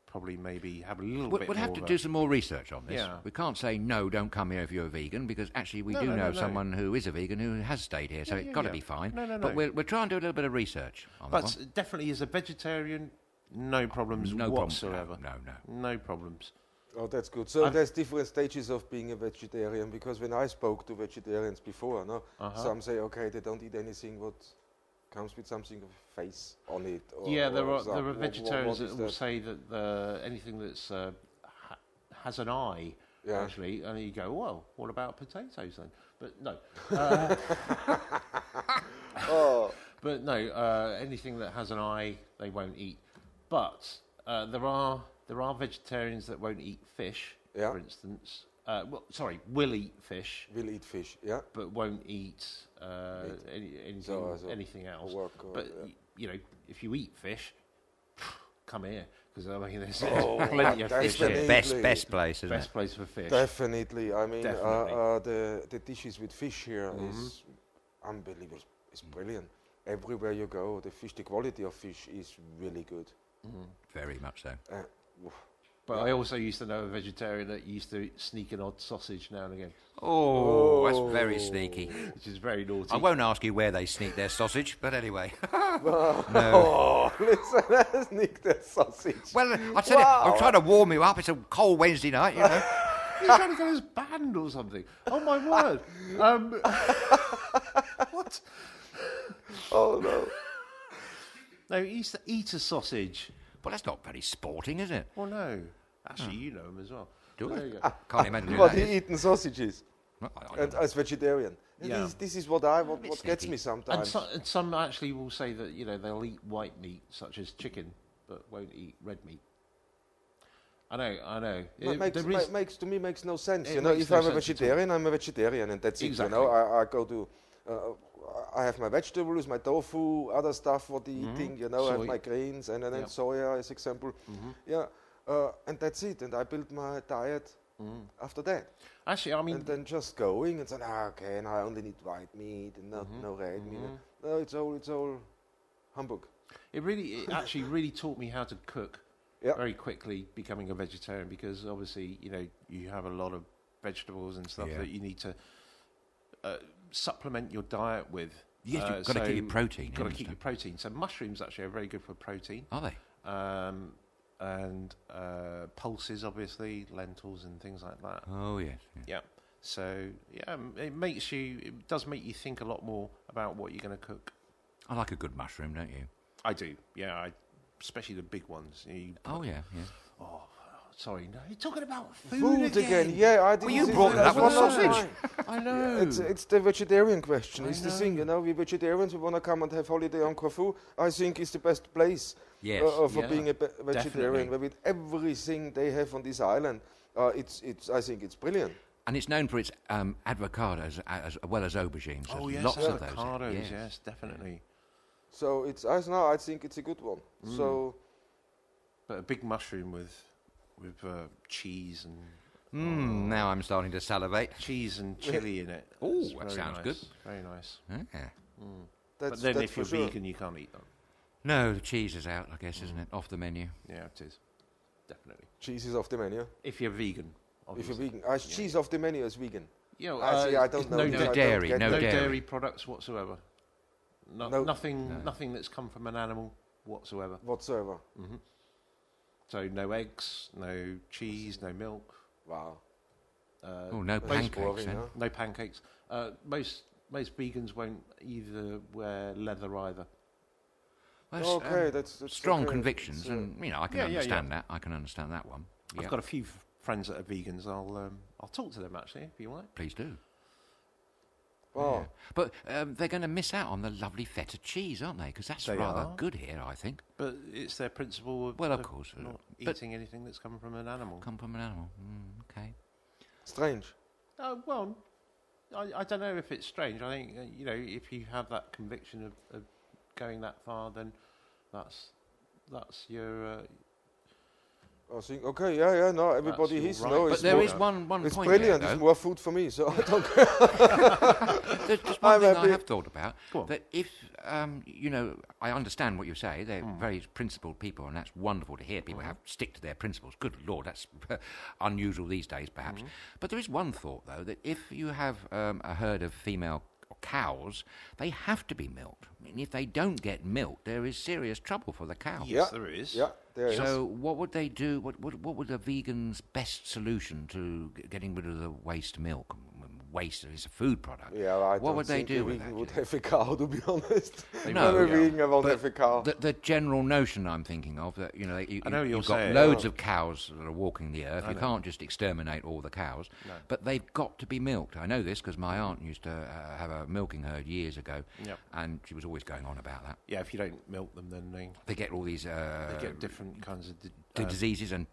probably maybe have a little bit We'll have more to do some more research on this. Yeah. We can't say, no, don't come here if you're a vegan, because actually we do know someone who is a vegan who has stayed here, so it's got to be fine. No. But we'll try and do a little bit of research on that one. But definitely as a vegetarian, no problems whatsoever. No problems. Oh, that's good. So there's different stages of being a vegetarian, because when I spoke to vegetarians before, some say, okay, they don't eat anything what comes with something of face on it. There are vegetarians that will say that anything that's has an eye, actually, and you go, well, what about potatoes then? But no. Oh, But no, anything that has an eye, they won't eat. But there are vegetarians that won't eat fish, Yeah. for instance. Will eat fish, will eat fish. Yeah. but won't eat anything else. But you know, if you eat fish, come here, because I mean, there's plenty of fish here. definitely. Best place, isn't Best it? place for fish. Definitely. I mean, Definitely. the dishes with fish here is unbelievable. It's brilliant. Everywhere you go, the quality of fish is really good. Very much so. But I also used to know a vegetarian that used to sneak an odd sausage now and again, Oh, that's very sneaky. which is very naughty. I won't ask you where they sneak their sausage, but anyway. Oh, listen, sneak the sausage. Well, I said I'm trying to warm you up. It's a cold Wednesday night, you know. He's trying to get his band or something. Oh my word! What? Oh no. No, he used to eat a sausage. Well, that's not very sporting, is it? Well, no. Actually, you know him as well. Do There I? you go. Can't imagine who But that he is. eating sausages Well, I don't and know. as vegetarian. And Yeah. This is what gets sneaky. me sometimes. And some actually will say that they'll eat white meat, such as chicken, but won't eat red meat. I know. Makes to me makes no sense. It You know, makes if no I'm a sense at vegetarian, I'm a vegetarian, and that's Exactly. it. You know, I go to. I have my vegetables, my tofu, other stuff what eating. You know, I have Soy. my grains and then Yep. soya as example. Yeah, and that's it. And I build my diet after that. Actually, I mean, And then just going and saying, okay, now I only need white meat and not no red meat. No, it's all humbug. it actually really taught me how to cook Yeah. very quickly, becoming a vegetarian, because obviously, you have a lot of vegetables and stuff Yeah. that you need to supplement your diet with. Yes, you've got to keep your protein. Got to in keep and your protein. So mushrooms actually are very good for protein. stuff. Are they? And pulses, obviously, lentils and things like that. Oh, yes. Yeah. Yeah. So it does make you think a lot more about what you're going to cook. I like a good mushroom, don't you? I do. Yeah. Especially the big ones. Oh, yeah. Oh, sorry. No, you're talking about Food again. Yeah, I didn't. you see brought it that up with one more sausage. time. I know. It's the vegetarian question. I It's the know. thing, we vegetarians, we want to come and have holiday on Corfu. I think it's the best place Yes. for Yeah, being a vegetarian. definitely. Where with everything they have on this island, I think it's brilliant. And it's known for its avocados as well as aubergines. Oh, There's yes, lots of those. avocados. Yes, definitely. So I think it's a good one. So But a big mushroom with cheese and Now I'm starting to salivate. chili in it. Ooh, It's that very sounds nice, good. Very nice. Yeah. that's But then that's if for you're sure. vegan, you can't eat them. No, the cheese is out, I guess, isn't it? Off the menu. Yeah, it is. Definitely. Cheese is off the menu. If you're vegan, If obviously. you're vegan, cheese off the menu as vegan. You know, I don't know. No, this, I don't dairy, get no that. dairy. dairy products whatsoever. No. Nothing that's come from an animal whatsoever. whatsoever. So no eggs, no cheese, no milk, Wow. Oh, no That's pancakes, boring, eh? huh? no pancakes. Most vegans won't either wear leather either. Well, it's, Okay, that's strong okay. convictions, It's, and I can yeah, understand that. I can understand that one. I've Yeah, got a few friends that are vegans. I'll talk to them actually if you like. please do. Wow. Yeah. But they're going to miss out on the lovely feta cheese, aren't they? Because that's They rather are. good here, I think. But it's their principle of, Well, of course, not but- eating anything that's come from an animal. Come from an animal. Okay. Strange. Well, I don't know if it's strange. I think if you have that conviction of going that far, then that's your. I think okay, yeah, no, everybody your is right. no. But It's there more, is one it's point brilliant. there, It's though. more food for me, so I don't care. There's just one I'm thing I happy. have thought about. Go on. That if, I understand what you say. They're very principled people, and that's wonderful to hear people have stick to their principles. Good Lord, that's unusual these days, perhaps. But there is one thought, though, that if you have a herd of female cows, they have to be milked. I mean, if they don't get milked, there is serious trouble for the cow. Yes, there is. Yeah, there is. So what would they do? What would a vegan's best solution to getting rid of the waste milk? waste. It's a food product. Yeah, I what don't would they think do a with vegan that? would have a cow, to be honest. No, I'm a vegan, I won't But have a cow. the general notion I'm thinking of that I know you're you've got saying. loads of cows that are walking the earth. I You know. can't just exterminate all the cows, No. but they've got to be milked. I know this because my aunt used to have a milking herd years ago, Yep. and she was always going on about that. Yeah, if you don't milk them, then They get all these they get different kinds of diseases and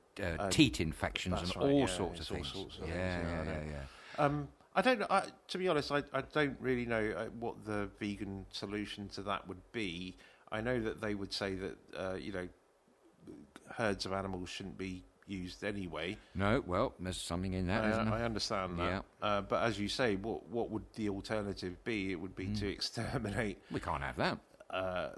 teat infections and that's right, all yeah, sorts of it's all things. sorts of yeah, things, yeah, yeah, I yeah, know. yeah. I don't know. To be honest, I don't really know what the vegan solution to that would be. I know that they would say that herds of animals shouldn't be used anyway. No, well, there's something in that, isn't there? I understand that. Yeah. But as you say, what would the alternative be? It would be to exterminate We can't have that.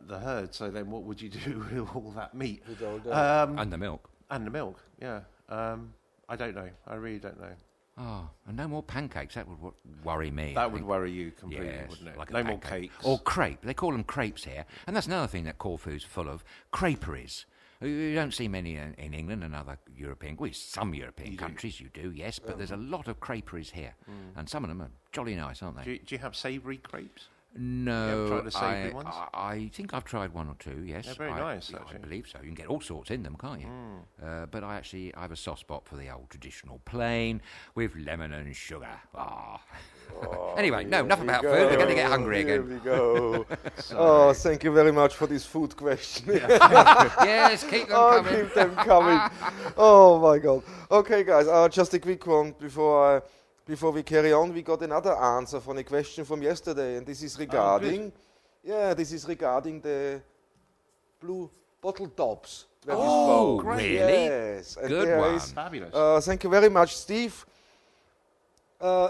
the herd. So then, what would you do with all that meat With all that. And the milk. and the milk? Yeah. I don't know. I really don't know. Oh, and no more pancakes. That would worry me. I That would think. worry you completely, Yes, wouldn't it? like a No more pancake. cakes. Or crepe. They call them crepes here. And that's another thing that Corfu's full of. Creperies. You don't see many in England and other European... Well, some European countries you do, yes, but there's a lot of creperies here. And some of them are jolly nice, aren't they? Do you have savoury crepes? No, tried the savoury ones? I think I've tried one or two, yes. They're very nice, I actually. believe so. You can get all sorts in them, can't you? But I have a soft spot for the old traditional plain with lemon and sugar. Ah. Anyway, no, enough about food. We're going to get hungry Here again. we go. Oh, thank you very much for this food question. Yes, keep them Oh, coming. keep them coming. Oh my God. Okay, guys. Just a quick one before we carry on. We got another answer from a question from yesterday, and this is regarding, this is regarding the blue bottle tops. that we Oh, spoke. really? Yes. And Good there one. is, Fabulous. thank you very much, Steve.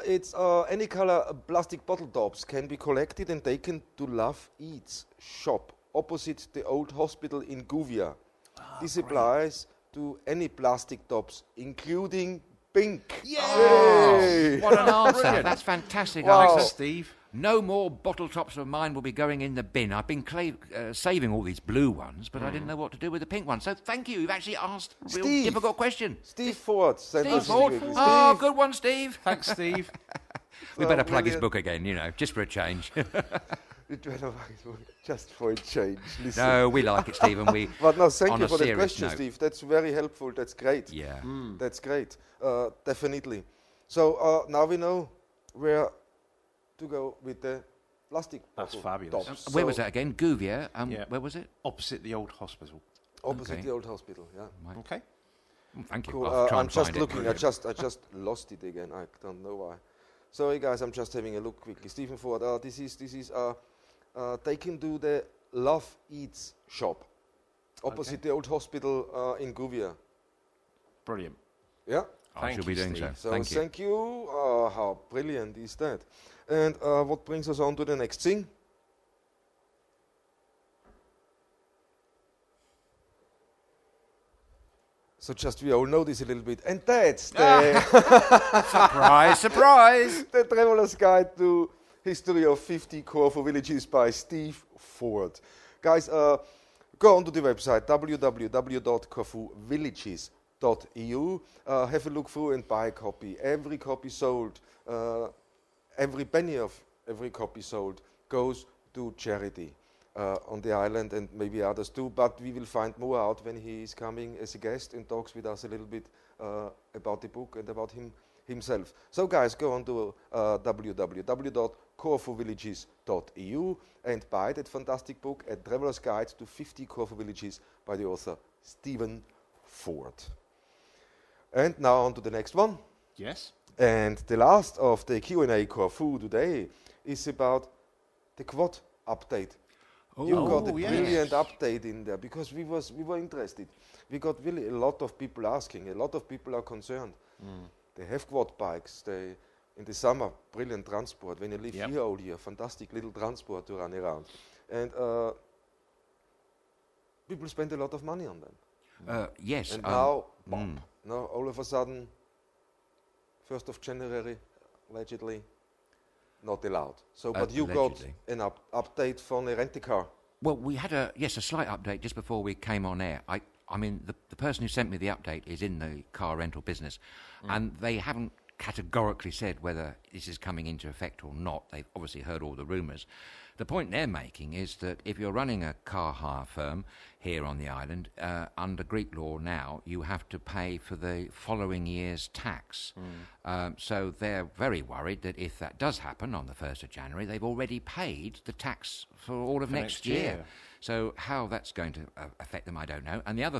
It's any color plastic bottle tops can be collected and taken to Love Eats shop opposite the old hospital in Guvia. This applies to any plastic tops, including pink. Yay! What an answer. That's fantastic Wow. answer. Steve. No more bottle tops of mine will be going in the bin. I've been saving all these blue ones, but I didn't know what to do with the pink ones. So thank you. You've actually asked a real Steve. difficult question. Steve Ford sent Steve us Ford. this week. Oh, Steve, good one, Steve. Thanks, Steve. We better plug his brilliant. book again, just for a change. just for a change. Listen. No, we like it, Steve, and we... But no, thank on you a for that serious question, note. Steve. That's very helpful. That's great. Yeah. That's great. Definitely. So now we know where to go with the plastic That's bottle fabulous. tops. Where So was that again? Guvia. Yeah. Where was it? Opposite the old hospital. Opposite Okay. the old hospital. Yeah. Okay. Thank you. Cool. I'll try I'm and just find it. looking. I just lost it again. I don't know why. Sorry, guys. I'm just having a look quickly. Stephen Ford. This is taken to the Love Eats shop opposite the old hospital in Guvia. Brilliant. Yeah. I Thank shall be you, doing so. Steve. So Thank you. thank you. How brilliant is that? And what brings us on to the next thing? So just we all know this a little bit, and that's the Surprise, surprise. the Traveler's Guide to History of 50 Corfu Villages by Steve Ford. Guys, go on to the website www.corfuvillages.eu. Have a look through and buy a copy. Every copy sold, every penny of every copy sold goes to charity on the island, and maybe others too. But we will find more out when he is coming as a guest and talks with us a little bit about the book and about himself. So guys, go on to www.corfuvillages.eu and buy that fantastic book, A Traveler's Guide to 50 Corfu Villages by the author Stephen Ford. And now on to the next one. Yes. And the last of the Q&A Corfu today is about the quad update. You got a brilliant update in there because we were interested. We got really a lot of people asking. A lot of people are concerned. They have quad bikes. They in the summer, brilliant transport. When you live here all year, fantastic little transport to run around. And people spend a lot of money on them. Yes. And now, now all of a sudden, 1st of January, allegedly, not allowed. So, but you got Allegedly. an update from a rent-a-car. Well, we had a slight update just before we came on air. I mean, the person who sent me the update is in the car rental business, and they haven't categorically said whether this is coming into effect or not. They've obviously heard all the rumours. The point they're making is that if you're running a car hire firm here on the island, under Greek law now, you have to pay for the following year's tax. So they're very worried that if that does happen on the 1st of January, they've already paid the tax for all of next year. So how that's going to affect them, I don't know. And the other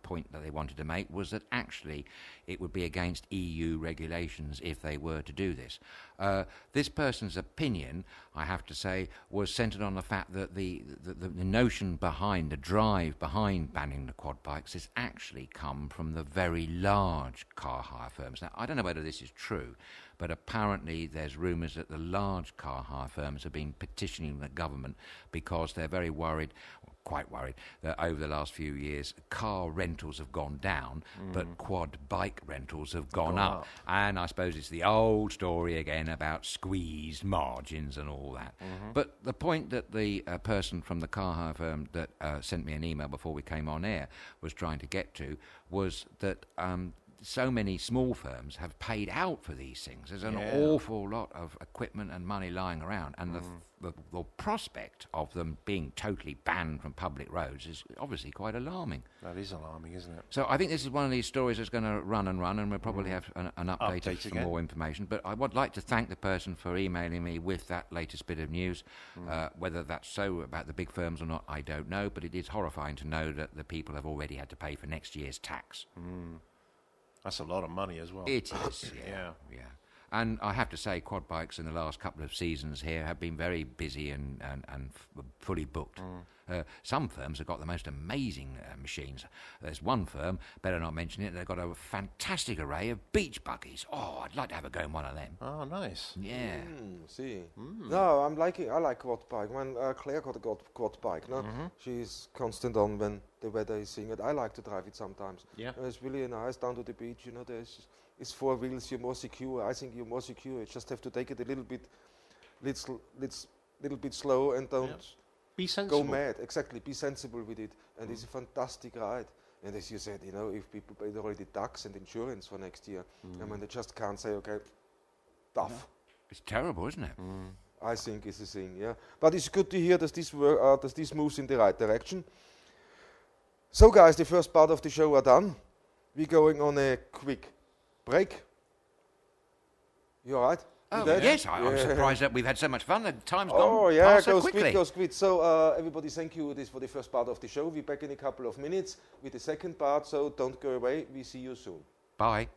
point that they wanted to make was that actually it would be against EU regulations if they were to do this. This person's opinion, I have to say, was centred on the fact that the notion behind, the drive behind banning the quad bikes has actually come from the very large car hire firms. Now, I don't know whether this is true, but apparently there's rumours that the large car hire firms have been petitioning the government because they're very worried, quite worried, that over the last few years car rentals have gone down, but quad bike rentals have gone up. And I suppose it's the old story again about squeezed margins and all that. But the point that the person from the car hire firm that sent me an email before we came on air was trying to get to was that so many small firms have paid out for these things. There's an awful lot of equipment and money lying around, and the prospect of them being totally banned from public roads is obviously quite alarming. That is alarming, isn't it? So I think this is one of these stories that's going to run, and we'll probably have an update for more information. But I would like to thank the person for emailing me with that latest bit of news. Whether that's so about the big firms or not, I don't know, but it is horrifying to know that the people have already had to pay for next year's tax. That's a lot of money as well. It is, yeah. And I have to say, quad bikes in the last couple of seasons here have been very busy and fully booked. Some firms have got the most amazing machines. There's one firm, better not mention it, they've got a fantastic array of beach buggies. Oh, I'd like to have a go in one of them. Oh, nice. Yeah. See. No, I like quad bike. When Claire got a quad bike, no? She's constant on when the weather is seeing it. I like to drive it sometimes. Yeah. It's really nice down to the beach, you know, it's 4 wheels, you're more secure. I think you're more secure. You just have to take it a little bit slow and don't be sensible. Go mad. Exactly, be sensible with it. And it's a fantastic ride. And as you said, you know, if people paid already tax and insurance for next year, I mean, they just can't say, okay, tough. No. It's terrible, isn't it? I think it's a thing, yeah. But it's good to hear that this moves in the right direction. So, guys, the first part of the show are done. We're going on a quick break. You all right? Oh, yes, I'm surprised that we've had so much fun. The time's gone past so quickly. Goes quick. So, everybody, thank you for the first part of the show. We're back in a couple of minutes with the second part, so don't go away. We see you soon. Bye.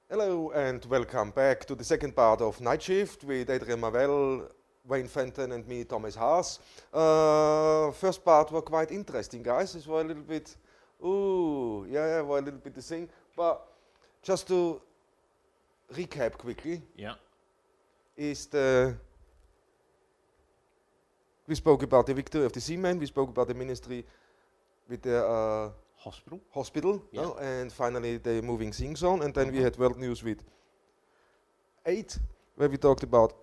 Hello and welcome back to the second part of Nightshift with Adrian Mavel, Wayne Fenton and me, Thomas Haas. First part was quite interesting, guys. It was a little bit, was a little bit the thing. But just to recap quickly, we spoke about the victory of the Seamen, we spoke about the ministry with the hospital, and finally the moving things on, and then we had world news with 8, where we talked about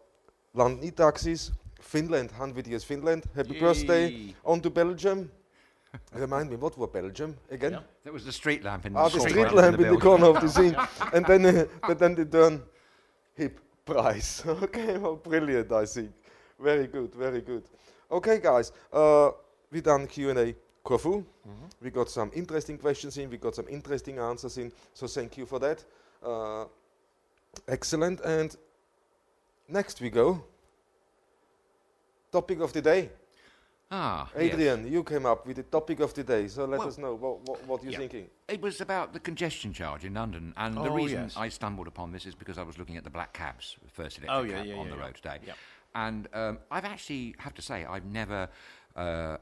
London e-taxis, Finland, 100 years Finland, happy birthday, on to Belgium. Remind me, what was Belgium again? Yeah. That was the street lamp in the street lamp in the corner of the scene, and then the turn hip price. Okay, well, brilliant, I think. Very good, very good. Okay, guys, we done Q&A. Corfu. We got some interesting questions in, we got some interesting answers in, so thank you for that. Excellent, and next we go. Topic of the day. Adrian, you came up with the topic of the day, so let us know what you're thinking. It was about the congestion charge in London, and the reason I stumbled upon this is because I was looking at the black cabs, the first electric cab on the road today. Yeah. And I've actually, have to say, I've never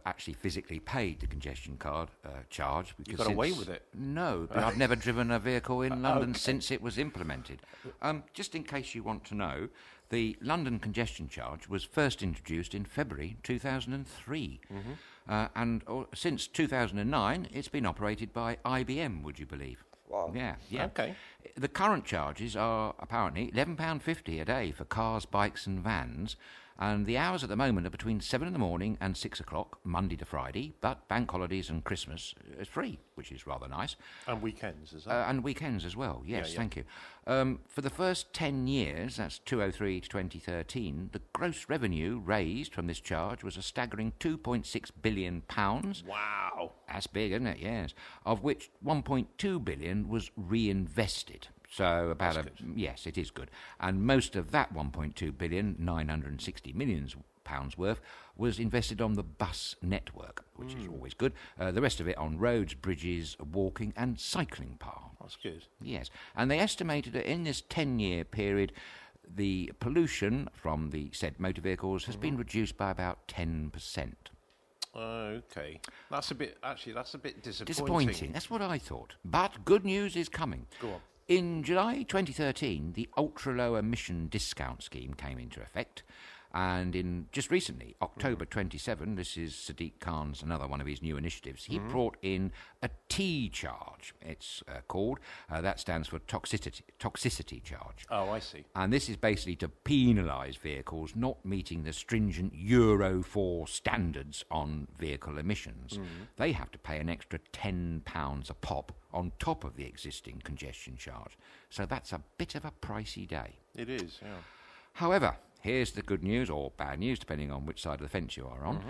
actually physically paid the congestion card charge. You got away with it? No, but I've never driven a vehicle in London since it was implemented. Just in case you want to know, the London congestion charge was first introduced in February 2003. And since 2009, it's been operated by IBM, would you believe? Wow. Yeah. Okay. The current charges are apparently £11.50 a day for cars, bikes and vans. And the hours at the moment are between 7 in the morning and 6 o'clock, Monday to Friday, but bank holidays and Christmas is free, which is rather nice. And weekends, is that? And weekends as well, yes, thank you. For the first 10 years, that's 2003 to 2013, the gross revenue raised from this charge was a staggering £2.6 billion. Wow. That's big, isn't it? Yes. Of which £1.2 billion was reinvested. So about yes, it is good. And most of that 1.2 billion, 960 million pounds worth, was invested on the bus network, which is always good. The rest of it on roads, bridges, walking and cycling paths. That's good. Yes. And they estimated that in this 10-year period, the pollution from the said motor vehicles has been reduced by about 10%. Okay. That's a bit disappointing. Disappointing. That's what I thought. But good news is coming. Go on. In July 2013, the ultra-low emission discount scheme came into effect, And in just recently, October 27, this is Sadiq Khan's another one of his new initiatives. He brought in a T charge. It's called. That stands for toxicity charge. Oh, I see. And this is basically to penalise vehicles not meeting the stringent Euro 4 standards on vehicle emissions. They have to pay an extra £10 a pop on top of the existing congestion charge. So that's a bit of a pricey day. It is, yeah. However, here's the good news, or bad news, depending on which side of the fence you are on.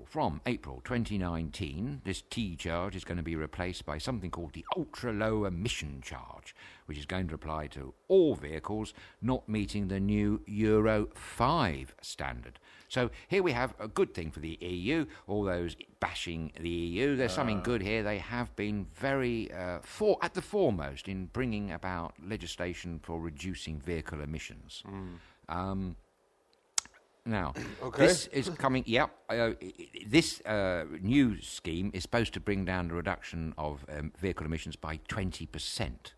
From April 2019, this T charge is going to be replaced by something called the ultra-low emission charge, which is going to apply to all vehicles not meeting the new Euro 5 standard. So here we have a good thing for the EU, all those bashing the EU. There's something good here. They have been very at the foremost in bringing about legislation for reducing vehicle emissions. Now, this is coming. This new scheme is supposed to bring down the reduction of vehicle emissions by 20%,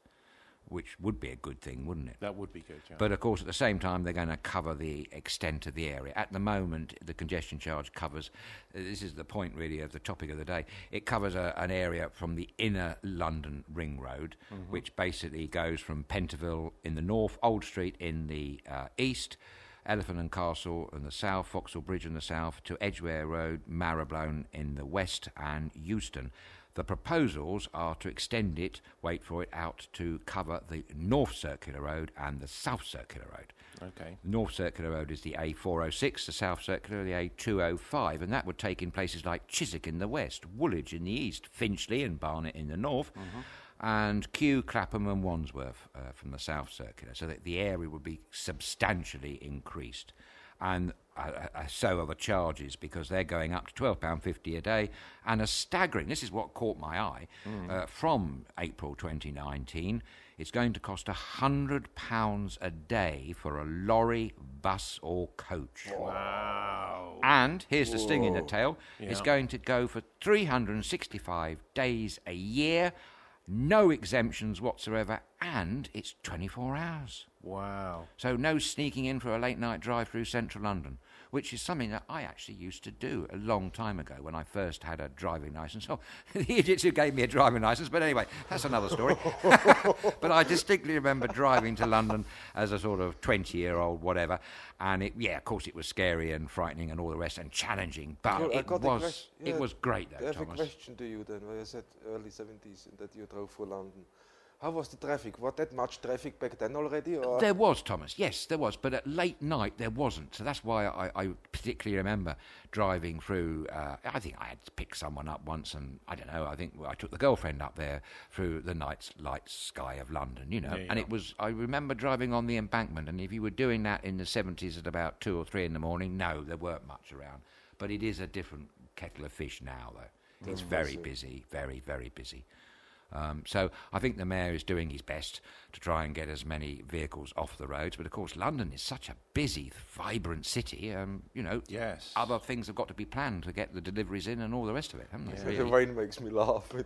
which would be a good thing, wouldn't it? That would be good, yeah. But of course, at the same time, they're going to cover the extent of the area. At the moment, the congestion charge covers. This is the point, really, of the topic of the day. It covers an area from the inner London Ring Road, which basically goes from Pentonville in the north, Old Street in the east, Elephant and Castle in the south, Vauxhall Bridge in the south, to Edgware Road, Marylebone in the west, and Euston. The proposals are to extend it, wait for it, out to cover the North Circular Road and the South Circular Road. Okay. The North Circular Road is the A406, the South Circular, the A205, and that would take in places like Chiswick in the west, Woolwich in the east, Finchley and Barnet in the north, and Kew, Clapham and Wandsworth from the South Circular, so that the area would be substantially increased. And so are the charges, because they're going up to £12.50 a day, and a staggering, this is what caught my eye, from April 2019, it's going to cost £100 a day for a lorry, bus or coach. Wow. And, here's the sting in the tail, Yeah. it's going to go for 365 days a year, no exemptions whatsoever, and it's 24 hours. Wow. So no sneaking in for a late night drive through central London, which is something that I actually used to do a long time ago when I first had a driving licence. Oh, the idiots who gave me a driving licence, but anyway, that's another story. But I distinctly remember driving to London as a sort of 20-year-old, whatever, and of course it was scary and frightening and all the rest and challenging, but it was great though, I have Thomas. a question to you then, where you said early 70s and that you drove for London. How was the traffic? Was that much traffic back then already? Or? There was, Thomas, yes, there was. But at late night, there wasn't. So that's why I particularly remember driving through. I think I had to pick someone up once, and I don't know, I think I took the girlfriend up there through the night light sky of London, you know. Yeah, and it was, I remember driving on the embankment, and if you were doing that in the 70s at about 2 or 3 in the morning, no, there weren't much around. But it is a different kettle of fish now, though. It's very busy, very, very busy. So I think the mayor is doing his best to try and get as many vehicles off the roads. But of course, London is such a busy, vibrant city. You know, Yes. other things have got to be planned to get the deliveries in and all the rest of it, haven't they? The rain makes me laugh. We're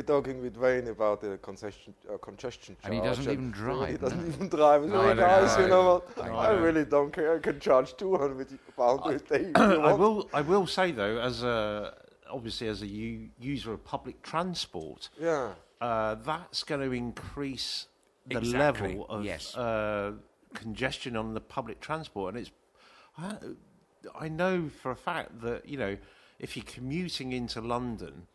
talking with Wayne about the congestion charge. And he doesn't even drive. He doesn't no? even drive. It's No, really I know, nice, I you know know. what? I I know. really don't care. I can charge £200 a day. if you want. I will say though, obviously as a user of public transport, Yeah. that's going to increase the Exactly, level of yes. congestion on the public transport, and it's. I know for a fact that if you're commuting into London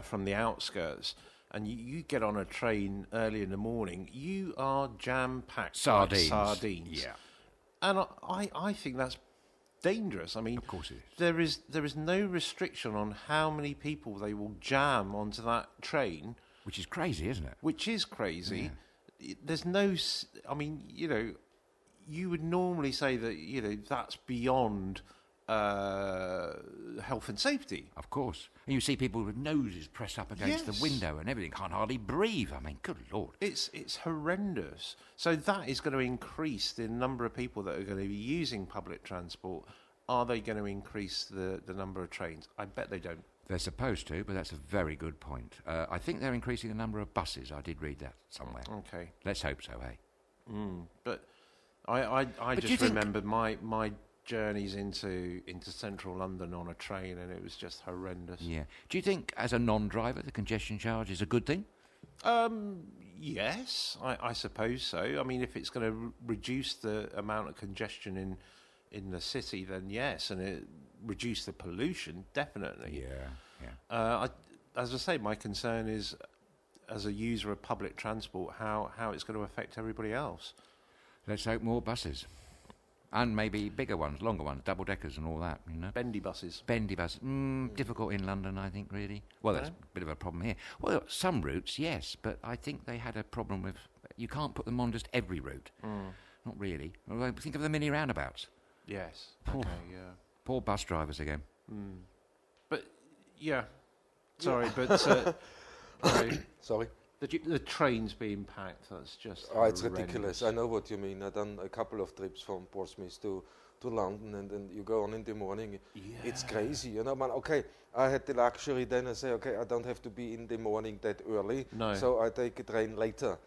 from the outskirts and you get on a train early in the morning, you are jam packed. Sardines. Like sardines. Yeah. And I think that's dangerous. I mean, Of course it is. there is no restriction on how many people they will jam onto that train, Which is crazy, isn't it? which is crazy. There's no. I mean, you would normally say that that's beyond health and safety. Of course. And you see people with noses pressed up against Yes. the window and everything, can't hardly breathe. I mean, good Lord. It's horrendous. So that is going to increase the number of people that are going to be using public transport. Are they going to increase the number of trains? I bet they don't. They're supposed to, but that's a very good point. I think they're increasing the number of buses. I did read that somewhere. Okay. Let's hope so, eh? But I But do you just think- remembered my journeys into central London on a train, and it was just horrendous. Yeah. Do you think, as a non-driver, the congestion charge is a good thing? Yes, I suppose so. I mean, if it's going to reduce the amount of congestion in the city, then yes, and it reduce the pollution, definitely. Yeah. As I say, my concern is, as a user of public transport, how it's going to affect everybody else. Let's hope more buses. And maybe bigger ones, longer ones, double-deckers and all that, you know. Bendy buses. Bendy buses. Difficult in London, I think, really. Well, that's a bit of a problem here. Well, some routes, yes, but I think they had a problem with... You can't put them on just every route. Not really. Well, think of the mini roundabouts. Yes. Poor. Okay, yeah. Poor bus drivers again. But, yeah. Sorry, but... sorry. Sorry. The trains being packed, that's just It's horrendous. ridiculous. I know what you mean. I've done a couple of trips from Portsmouth to London, and then you go on in the morning. Yeah. It's crazy, you know. Man, okay, I had the luxury then. I say, okay, I don't have to be in the morning that early, No. so I take a train later.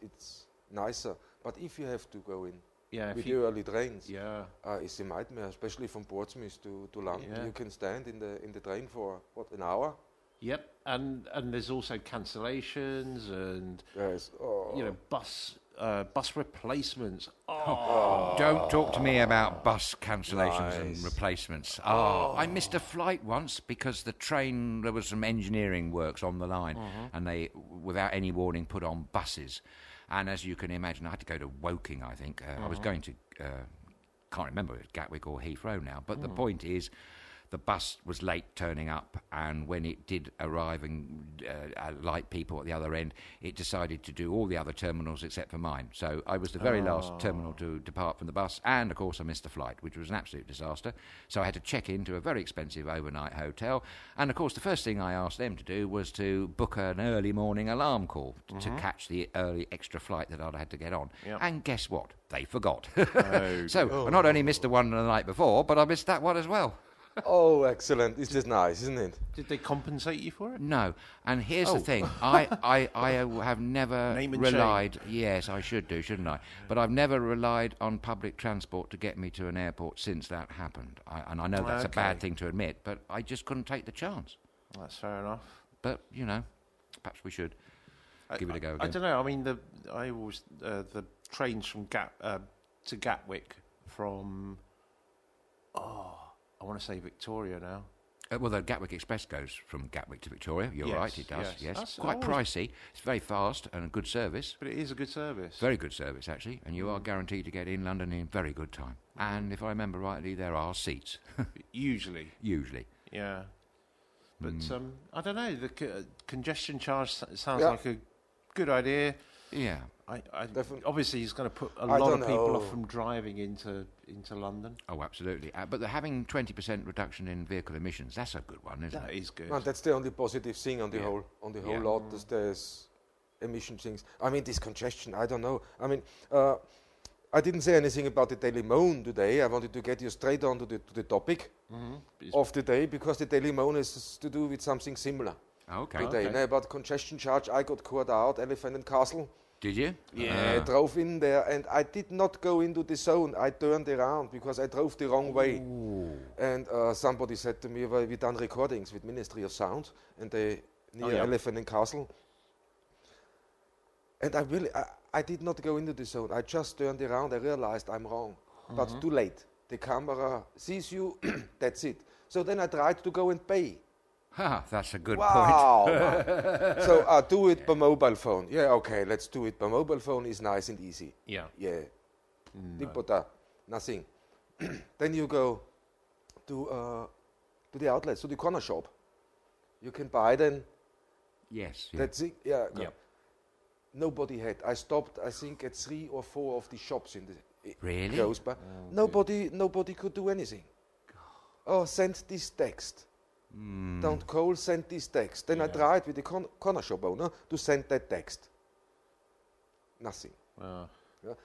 It's nicer. But if you have to go in Yeah, with the early trains, yeah. it's a nightmare, especially from Portsmouth to London. Yeah. You can stand in the train for an hour. Yep, and there's also cancellations and Yes. bus replacements. Don't talk to me about bus cancellations and Nice. replacements. I missed a flight once because the train, there was some engineering works on the line, and they, without any warning, put on buses. And as you can imagine, I had to go to Woking, I think. I was going to, can't remember if it was Gatwick or Heathrow now, but the point is, the bus was late turning up, and when it did arrive and light people at the other end, it decided to do all the other terminals except for mine. So I was the very last terminal to depart from the bus, and of course I missed the flight, which was an absolute disaster. So I had to check into a very expensive overnight hotel, and of course the first thing I asked them to do was to book an early morning alarm call to catch the early extra flight that I'd had to get on. Yep. And guess what? They forgot. Oh, So I not only missed the one the night before, but I missed that one as well. Oh, excellent! It's just nice, isn't it? Did they compensate you for it? No, and here's the thing: I have never Name and relied. Yes, I should do, shouldn't I? But I've never relied on public transport to get me to an airport since that happened. And I know that's a bad thing to admit, but I just couldn't take the chance. That's fair enough. But you know, perhaps we should give it a go I again. don't know. I mean, the trains from to Gatwick from I want to say Victoria now. Well, the Gatwick Express goes from Gatwick to Victoria. You're Yes, right, it does. yes. Yes, That's quite always- pricey. It's very fast and a good service. But it is a good service. Very good service, actually, and you are guaranteed to get in London in very good time. And if I remember rightly, there are seats, Usually, usually. yeah. But I don't know. The congestion charge sounds Yeah. like a good idea. Yeah. I Definitely. obviously he's going to put a I lot of don't people know. off from driving into London. Oh, absolutely. But they're having 20% reduction in vehicle emissions. That's a good one, isn't That it? is good. No, that's the only positive thing on the Yeah. whole Yeah. lot. Is there's emission things. I mean, this congestion. I don't know. I mean, I didn't say anything about the Daily Moan today. I wanted to get you straight on to the topic of the day, because the Daily Moan is to do with something similar Okay. today. Okay. No, about congestion charge, I got caught out, Elephant and Castle. Did you? I drove in there, and I did not go into the zone. I turned around because I drove the wrong way. And somebody said to me, well, we done recordings with Ministry of Sound, and they near yeah. Elephant and Castle. And I did not go into the zone. I just turned around. I realized I'm wrong, but too late. The camera sees you. That's it. So then I tried to go and pay. Ha, that's a good point. Wow. So I do it by mobile phone. Yeah, okay, let's do it by mobile phone. It's nice and easy. Yeah. Yeah. Tipota, nothing. Then you go to the outlets, to the corner shop. You can buy them. Yes. Yeah. That's it. Yeah. Yeah. Nobody had. I stopped, I think, at 3 or 4 of the shops in the Really? close by. Nobody could do anything. Oh, send this text. Don't call, send this text. Then I tried with the corner shop owner to send that text. Nothing. Yeah.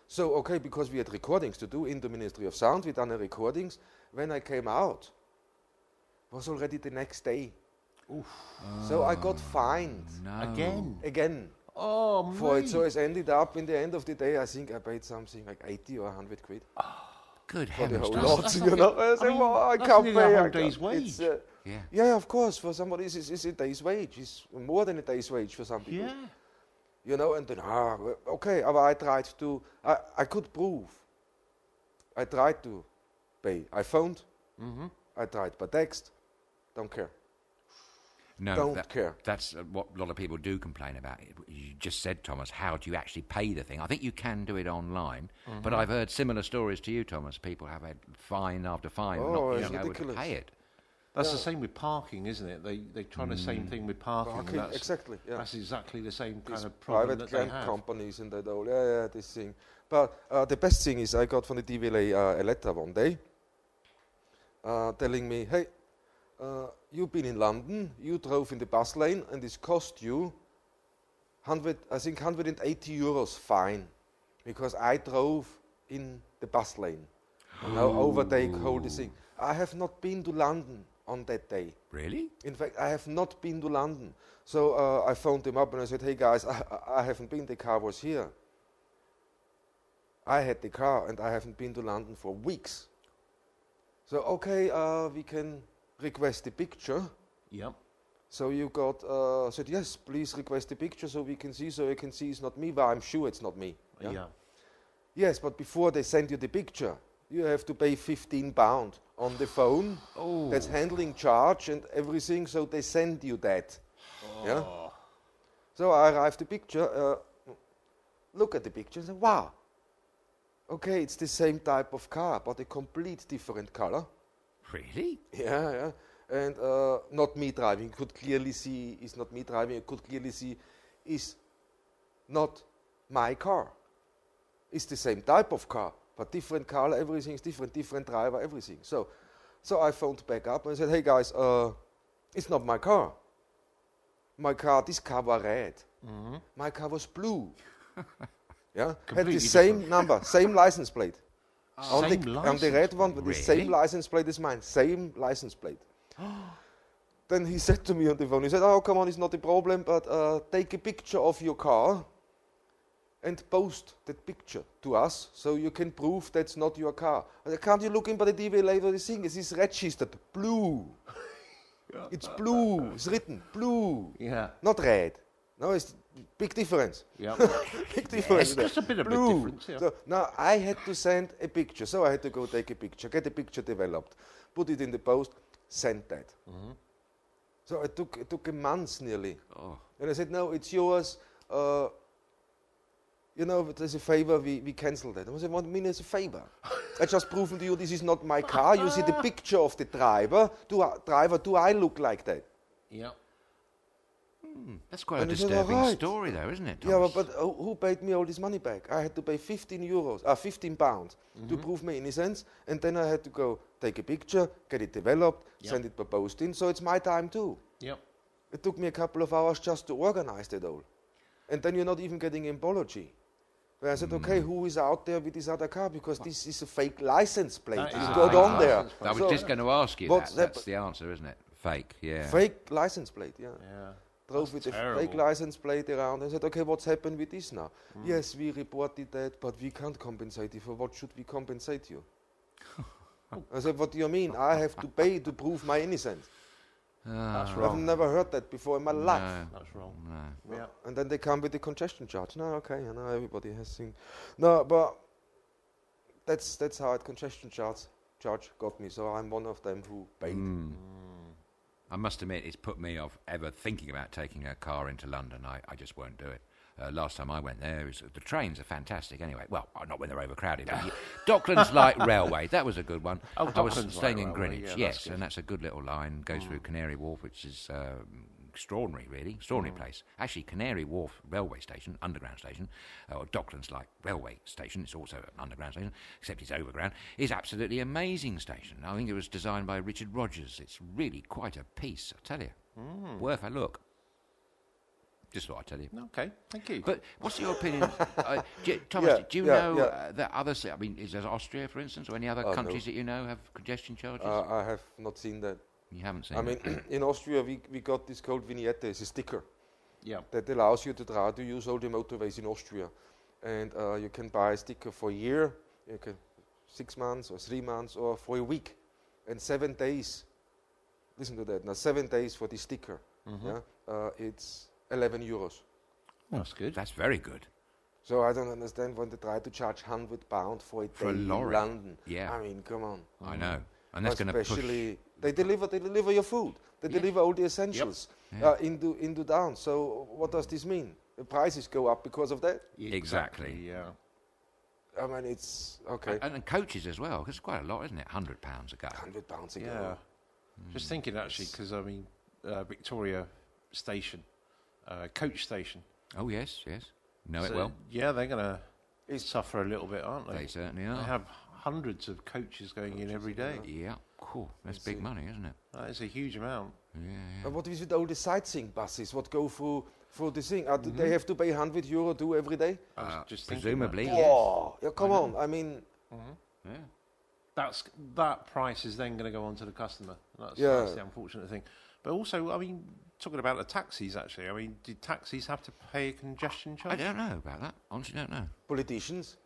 So, okay, because we had recordings to do in the Ministry of Sound, we done the recordings. When I came out, was already the next day. So I got fined No. Again. again. Oh, for it. mate. So it's ended up in the end of the day, I think I paid something like 80 or 100 quid Good for the heavens. whole Tom. lot. You know, I said, mean, well, I that's can't nearly a pay. whole I day's can't- it's, wage. Yeah. yeah, of course. For somebody, it's a day's wage. It's more than a day's wage for some people. Yeah. You know, and then, okay, but I tried to, I could prove. I tried to pay. I phoned, I tried by text, don't care. No, Don't care. That's what a lot of people do complain about. You just said, Thomas, how do you actually pay the thing? I think you can do it online, but I've heard similar stories to you, Thomas. People have had fine after fine, Oh, not it's being able to ridiculous. pay it. That's the same with parking, isn't it? They try the same thing with parking. Parking, exactly, yeah. That's exactly the same kind These of problem private that they grant have. companies and that all, yeah, this thing. But the best thing is I got from the DVLA a letter one day telling me, hey, you've been in London, you drove in the bus lane, and this cost you 180 euros fine, because I drove in the bus lane. And now overtake whole this thing. I have not been to London on that day. Really? In fact, I have not been to London. So I phoned them up and I said, hey guys, I haven't been, the car was here. I had the car and I haven't been to London for weeks. So, okay, we can request the picture. Yep. So you got, said, yes, please request the picture so we can see, so you can see it's not me, but I'm sure it's not me. Yeah. Yes, but before they send you the picture, you have to pay £15 on the phone. Oh. That's handling charge and everything, so they send you that. Yeah. So I arrived the picture, look at the picture and say, wow. Okay, it's the same type of car, but a complete different color. Really? Yeah, yeah. And not me driving. You could clearly see it's not me driving. You could clearly see it's not my car. It's the same type of car, but different color, everything is different driver, everything. So I phoned back up and said, hey guys, it's not my car. This car was red. My car was blue. Yeah, had Completely the same number, same license plate. On Same the red one, with the same Really? license plate as mine, same license plate. Then he said to me on the phone, he said, oh, come on, it's not a problem, but take a picture of your car and post that picture to us so you can prove that's not your car. I said, can't you look in by the DVLA for the thing? It is registered blue. It's blue. It's written blue. Yeah. Not red. No, it's big difference. Yeah. Big difference. there. just a bit of blue. difference, yeah. So now I had to send a picture. So I had to go take a picture, get a picture developed, put it in the post, send that. So it took a month nearly. Oh. And I said, no, it's yours. There's a favor, we cancel that. I said, what do you mean it's a favor? I just proven to you this is not my car. You see the picture of the driver. Do I look like that? Yeah. That's quite And a he said, disturbing "Alright." story, though, isn't it, Yeah, Thomas? but who paid me all this money back? I had to pay £15 to prove my innocence, and then I had to go take a picture, get it developed, Yep. send it by post in. So it's my time too. Yep. It took me a couple of hours just to organize that all, and then you're not even getting an apology. Where I said, okay, who is out there with this other car? Because this is a fake license plate. That It's is a got fake on there. license plate. I was So- just going to ask you What's that. that? That's the answer, isn't it? Fake, yeah. Fake license plate, yeah. Yeah. Drove with a fake terrible. license plate around and said, okay, what's happened with this now? Yes, we reported that, but we can't compensate you. For what should we compensate you? I said, what do you mean? I have to pay to prove my innocence. That's I've wrong. never heard that before in my life. No, That's wrong. no. Yeah. And then they come with the congestion charge. No, okay, I know everybody has seen. No, but that's how congestion charge got me. So I'm one of them who paid. I must admit, it's put me off ever thinking about taking a car into London. I just won't do it. Last time I went there, the trains are fantastic anyway. Well, not when they're overcrowded. But Docklands Light Railway, that was a good one. Oh, I was Docklands staying Light in Railway, Greenwich, yeah, that's yes, good. and that's a good little line. Goes through Canary Wharf, which is extraordinary, really. Extraordinary place. Actually, Canary Wharf Railway Station, underground station, or Docklands Light Railway Station, it's also an underground station, except it's overground, is absolutely amazing station. I think it was designed by Richard Rogers. It's really quite a piece, I tell you. Worth a look. Just thought I'd tell you. Okay. Thank you. But what's your opinion, Thomas? Yeah, do you yeah, know yeah. that other? I mean, is there Austria, for instance, or any other No. countries that you know have congestion charges? I have not seen that. You haven't seen. I mean, it. in Austria, we got this called vignette. It's a sticker. Yeah. that allows you to try to use all the motorways in Austria. And you can buy a sticker for a year, 6 months or 3 months, or for a week. And 7 days, listen to that, now 7 days for the sticker, it's 11 euros. That's good. That's very good. So I don't understand when they try to charge £100 for a For a day in lorry. London. Yeah. I mean, come on. I know. And that's going to push. Especially, they deliver your food. They deliver all the essentials into town. So what does this mean? The prices go up because of that? Exactly. Yeah. I mean, it's okay. And coaches as well, because it's quite a lot, isn't it? £100 a go. £100 a Yeah. go. Just thinking actually, because I mean, Victoria Station, coach station. Oh, yes. Know it So, well. Yeah, they're going to suffer a little bit, aren't they? They certainly They are. have hundreds of coaches going in every day. Yeah. Cool. That's big money, isn't it? That is a huge amount. Yeah. And what is with all the sightseeing buses? What go through the thing? Do they have to pay €100 do every day? I was just thinking Presumably, that. yes. Oh, yeah, come on. I mean, Yeah. That price is then going to go on to the customer. That's the unfortunate thing. But also, I mean, talking about the taxis, actually, I mean, did taxis have to pay a congestion I charge? don't know about that. Honestly, don't know. politicians.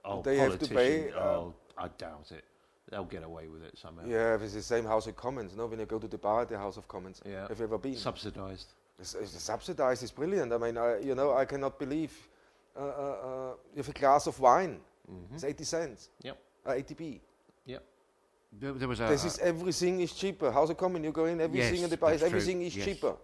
Oh, They have to pay, oh, I doubt it. They'll get away with it somehow. Yeah, it's the same House of Commons. No, when you go to the bar at the House of Commons, Yeah. have you ever been? Subsidised. It's subsidized. It's brilliant. I mean, I cannot believe you have a glass of wine. It's 80 cents. Yep. 80p. Yep. There was Everything is cheaper. House of Commons, you go in, everything Yes, in the price, that's true. everything is Yes. cheaper.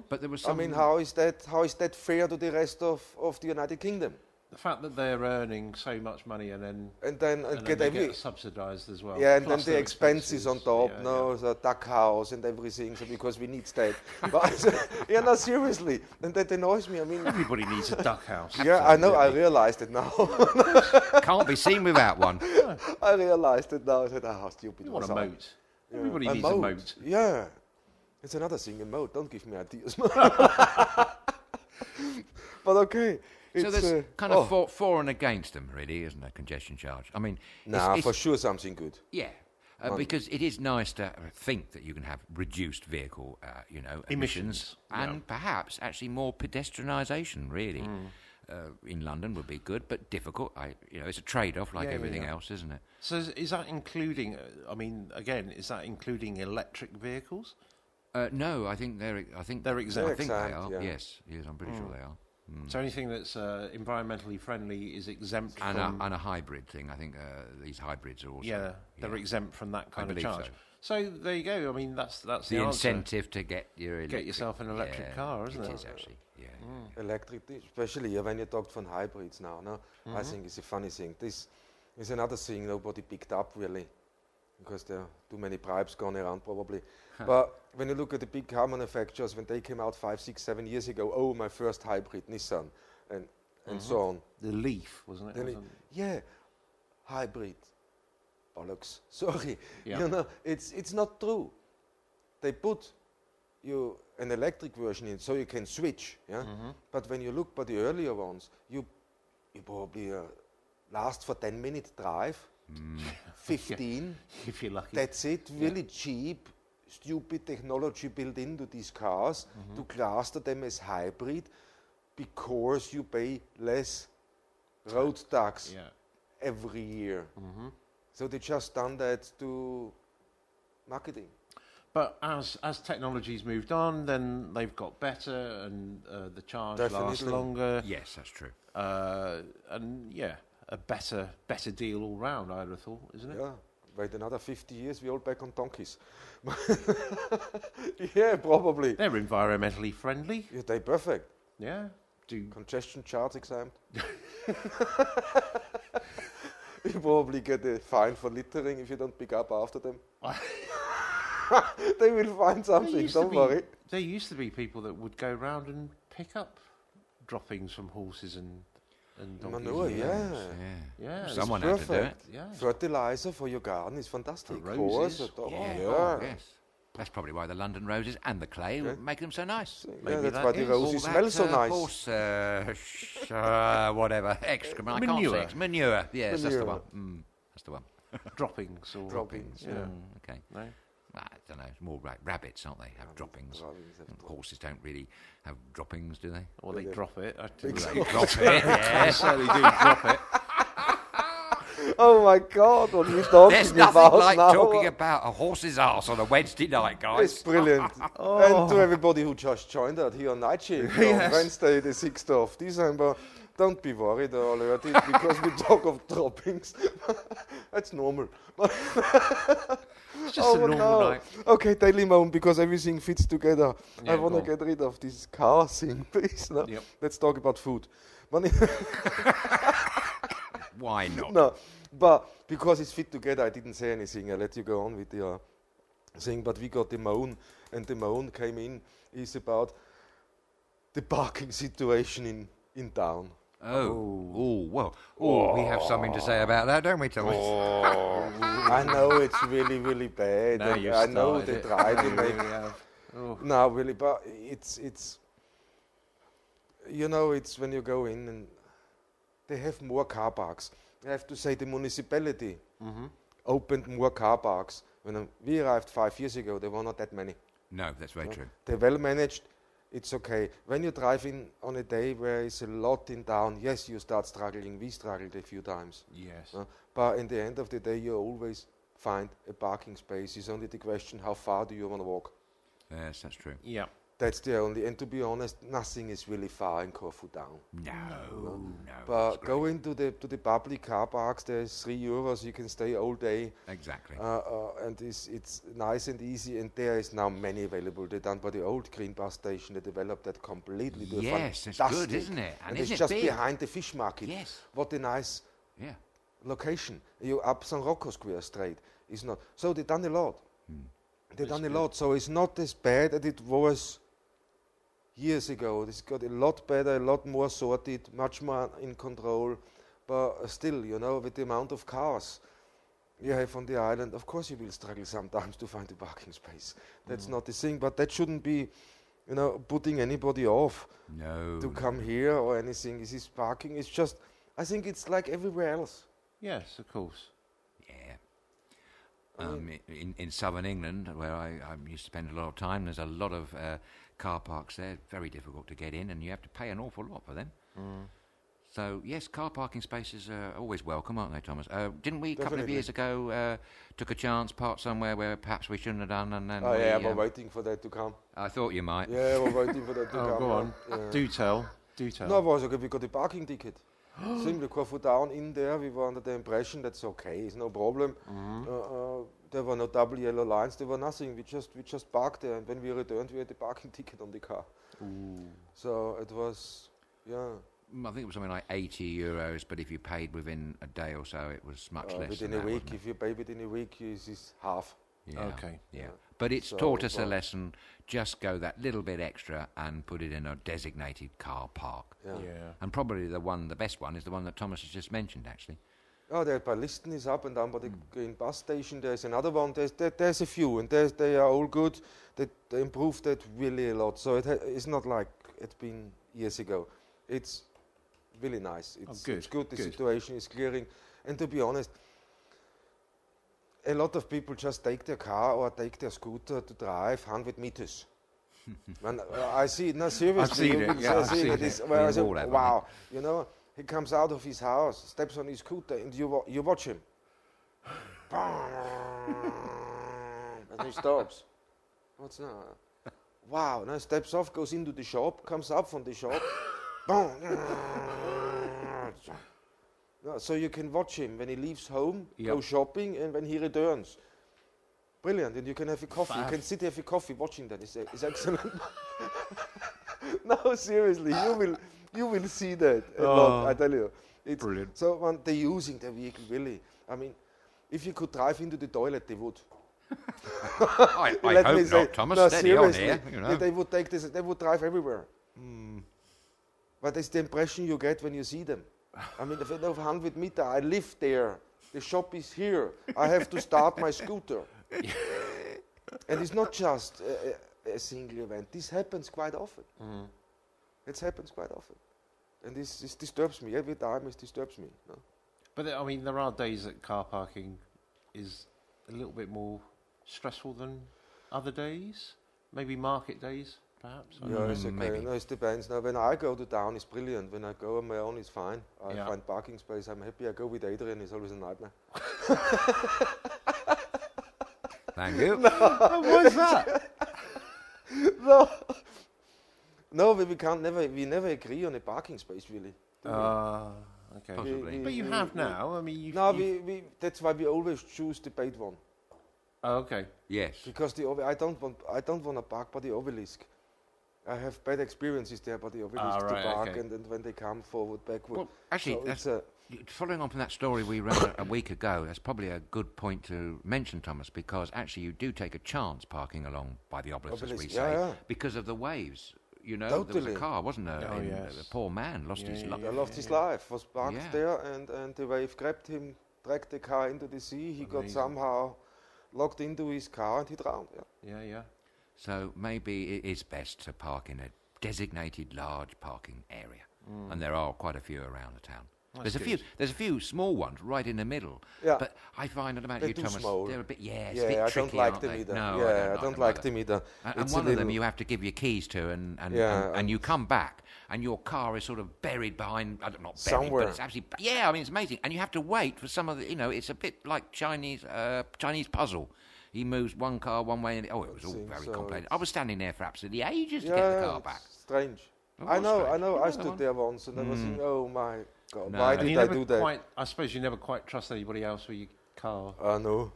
But there was I some. mean, how is that fair to the rest of the United Kingdom? The fact that they're earning so much money and then And then get subsidised as well. Yeah, and Plus then the their expenses on top, the duck house and everything, so because we need that. But no, seriously, and that annoys me. I mean, Everybody needs a duck house. yeah, I know, I realized it now. Can't be seen without one. I realized it now. I said, how stupid You want was a I? moat. Everybody needs a moat. Yeah, it's another thing, a moat. Don't give me ideas. But okay. So there's kind of for and against them, really, isn't there? Congestion charge. I mean, it's for sure something good. Yeah, because it is nice to think that you can have reduced vehicle, emissions, and perhaps actually more pedestrianisation. Really, in London would be good, but difficult. It's a trade-off, like everything else, isn't it? So is that including? I mean, again, is that including electric vehicles? No, I think they're exempt. I think they are. Yeah. Yes, I'm pretty sure they are. So anything that's environmentally friendly is exempt from... And a hybrid thing. I think these hybrids are also... Yeah, they're exempt from that kind of believe charge. so. So there you go. I mean, that's the answer. incentive to get yourself an electric car, isn't it? It is actually, yeah. Electric, especially when you talked from hybrids now, no? I think it's a funny thing. This is another thing nobody picked up really, because there are too many bribes going around probably. But when you look at the big car manufacturers, when they came out 5, 6, 7 years ago, oh, my first hybrid, Nissan, and so on. The Leaf, wasn't it? Yeah, hybrid. Bollocks. Sorry. Yeah. It's not true. They put you an electric version in so you can switch. Yeah. But when you look by the earlier ones, you probably last for 10-minute drive, 15. If you're lucky. That's it. Really cheap, stupid technology built into these cars to cluster them as hybrid because you pay less road tax every year. So they just done that to marketing. But as technology's moved on, then they've got better and the charge lasts longer. Yes, that's true. And a better deal all round, I would have thought, isn't it? Yeah. Wait another 50 years, we're all back on donkeys. Yeah, probably. They're environmentally friendly. Yeah, they're perfect. Yeah. Congestion charge exempt. You probably get a fine for littering if you don't pick up after them. They will find something, don't worry. There used to be people that would go round and pick up droppings from horses and donkeys. Manure, Yeah. Someone had to do it. Yeah. Fertilizer for your garden is fantastic. For roses. Yes. That's probably why the London roses and the clay make them so nice. Yeah, that's why the roses smell so nice. Horse, whatever, excrement. I can't say manure. Yes, that's the one. That's the one. Droppings or Droppings. Yeah. Okay. No. I don't know. It's more like rabbits, aren't they? Have droppings. Horses don't really have droppings, do they? Well, they drop it. They drop it. Yeah. They certainly do drop it. Oh my God, what are we talking There's nothing about like now? talking about a horse's arse on a Wednesday night, guys. It's brilliant. And to everybody who just joined us here on Nightshift on Wednesday, the 6th of December, don't be worried or alerted because we talk of droppings. That's normal. It's just a normal night. Okay, Daily Moan, because everything fits together. Yeah, I want to get rid of this car thing, please. No? Yep. Let's talk about food. Why not? No, but because it's fit together, I didn't say anything. I let you go on with your thing. But we got the moan, and the moan came in is about the parking situation in town. We have something to say about that, don't we, Thomas? I know it's really, really bad. Now and you've I know started the it. driving. You really have. Oh. No, really, but it's it's when you go in and they have more car parks. I have to say the municipality opened more car parks. When we arrived 5 years ago, there were not that many. No, that's very true. They're well managed. It's okay. When you drive in on a day where it's a lot in town, yes, you start struggling. We struggled a few times. Yes. But in the end of the day, you always find a parking space. It's only the question, how far do you want to walk? Yes, that's true. Yeah. That's the only, and to be honest, nothing is really far in Corfu town. No. But go into the public car parks. There's €3. You can stay all day. Exactly. And it's nice and easy. And there is now many available. They're done by the old green bus station. They developed that completely. Yes, it's good, isn't it? And isn't it's it just big? behind the fish market. Yes. What a nice Yeah. location. You up San Rocco Square straight. It's not. So they've done a lot. They've done a lot. So it's not as bad as it was years ago. It's got a lot better, a lot more sorted, much more in control. But still, with the amount of cars you have on the island, of course you will struggle sometimes to find a parking space. That's not the thing, but that shouldn't be, putting anybody off to come here or anything. This is parking. It's just, I think it's like everywhere else. Yes, of course. Yeah. In southern England, where I used to spend a lot of time, there's a lot of car parks there. Very difficult to get in, and you have to pay an awful lot for them. So, yes, car parking spaces are always welcome, aren't they, Thomas? Didn't we, a couple of years ago, took a chance, parked somewhere where perhaps we shouldn't have done, and then we're waiting for that to come. I thought you might. Yeah, we're waiting for that to come. Go on. Yeah. Do tell. No, it was okay. We got a parking ticket. Simply Corfu down in there. We were under the impression that's okay. It's no problem. There were no double yellow lines. There were nothing. We just parked there, and when we returned, we had a parking ticket on the car. So it was, I think it was something like €80, but if you paid within a day or so, it was much less. Within than a that, week, wasn't it? if you pay within a week, it's half. Yeah. Okay. Yeah. But it's So, taught us a lesson. Just go that little bit extra and put it in a designated car park. Yeah. And probably the best one is the one that Thomas has just mentioned, actually. Oh, there by Listen is up and down by the green bus station. There's another one. There's a few, and they are all good. They improved that really a lot. So it's not like it's been years ago. It's really nice. It's good. It's good. The Good. situation is clearing. And to be honest, a lot of people just take their car or take their scooter to drive 100 meters. When I see it. No, seriously. I've seen it. Yeah, I've seen it. Where I We've say, all had wow, he comes out of his house, steps on his scooter, and you watch him. And he stops. What's that? Wow, now steps off, goes into the shop, comes up from the shop. No, so you can watch him when he leaves home, go shopping, and when he returns. Brilliant, and you can have a coffee. You can sit have a coffee watching that. It's excellent. No, seriously, you will see that a lot. I tell you, it's Brilliant. So when they're using the vehicle, really. I mean, if you could drive into the toilet, they would. I Let me hope say- not, Thomas. no, Steady on seriously, here. They would take this. They would drive everywhere. But it's the impression you get when you see them. I mean, if I have 100 meter, I live there. The shop is here. I have to start my scooter. And it's not just a single event. This happens quite often. It happens quite often. And this disturbs me. Every time it disturbs me. No? But I mean, there are days that car parking is a little bit more stressful than other days? Maybe market days, perhaps? I don't Yeah, know. it's okay. maybe. No, it depends. Now, when I go to town, it's brilliant. When I go on my own, it's fine. I Yeah. find parking space. I'm happy. I go with Adrian. It's always a nightmare. Thank you. Why is that? No, no, we never agree on a parking space really. do we? Okay. Possibly. But you have now. I mean, you've... No, you've- we that's why we always choose the paid one Oh, okay. Yes. because I don't want to park by the obelisk. I have bad experiences there by the obelisk right, to park, okay. and when they come forward, backward. Well, actually, so that's, it's following on from that story we ran a week ago, that's probably a good point to mention, Thomas, because actually you do take a chance parking along by the obelisk, as we Obelisk, say, yeah. because of the waves. You know, there was Totally. a car, wasn't there? Oh, and yes. a poor man lost his life. I lost his life. Was parked Yeah. there, and the wave grabbed him, dragged the car into the sea. He got Amazing. somehow locked into his car, and he drowned. Yeah. Yeah. So maybe it is best to park in a designated large parking area, and there are quite a few around the town. That's There's a few small ones right in the middle. Yeah. But I find, I don't know about They're you, too Thomas, small. they're a bit, it's a bit Yeah, I tricky, don't like aren't them they? either. No, yeah, I don't like them either. And It's one a of them little- you have to give your keys to, and Yeah, you come back, and your car is sort of buried behind, not buried, Somewhere. but it's absolutely, I mean, it's amazing. And you have to wait for some of the, it's a bit like Chinese puzzle. He moves one car one way, and it was all Seems very so. complicated. I was standing there for absolutely ages to Yeah, get the car back. it's strange. It I was know. strange. I Another stood one. there once, and I was thinking, oh my God, No. why And And did you I never do that? quite... I suppose you never quite trust anybody else with your car. No.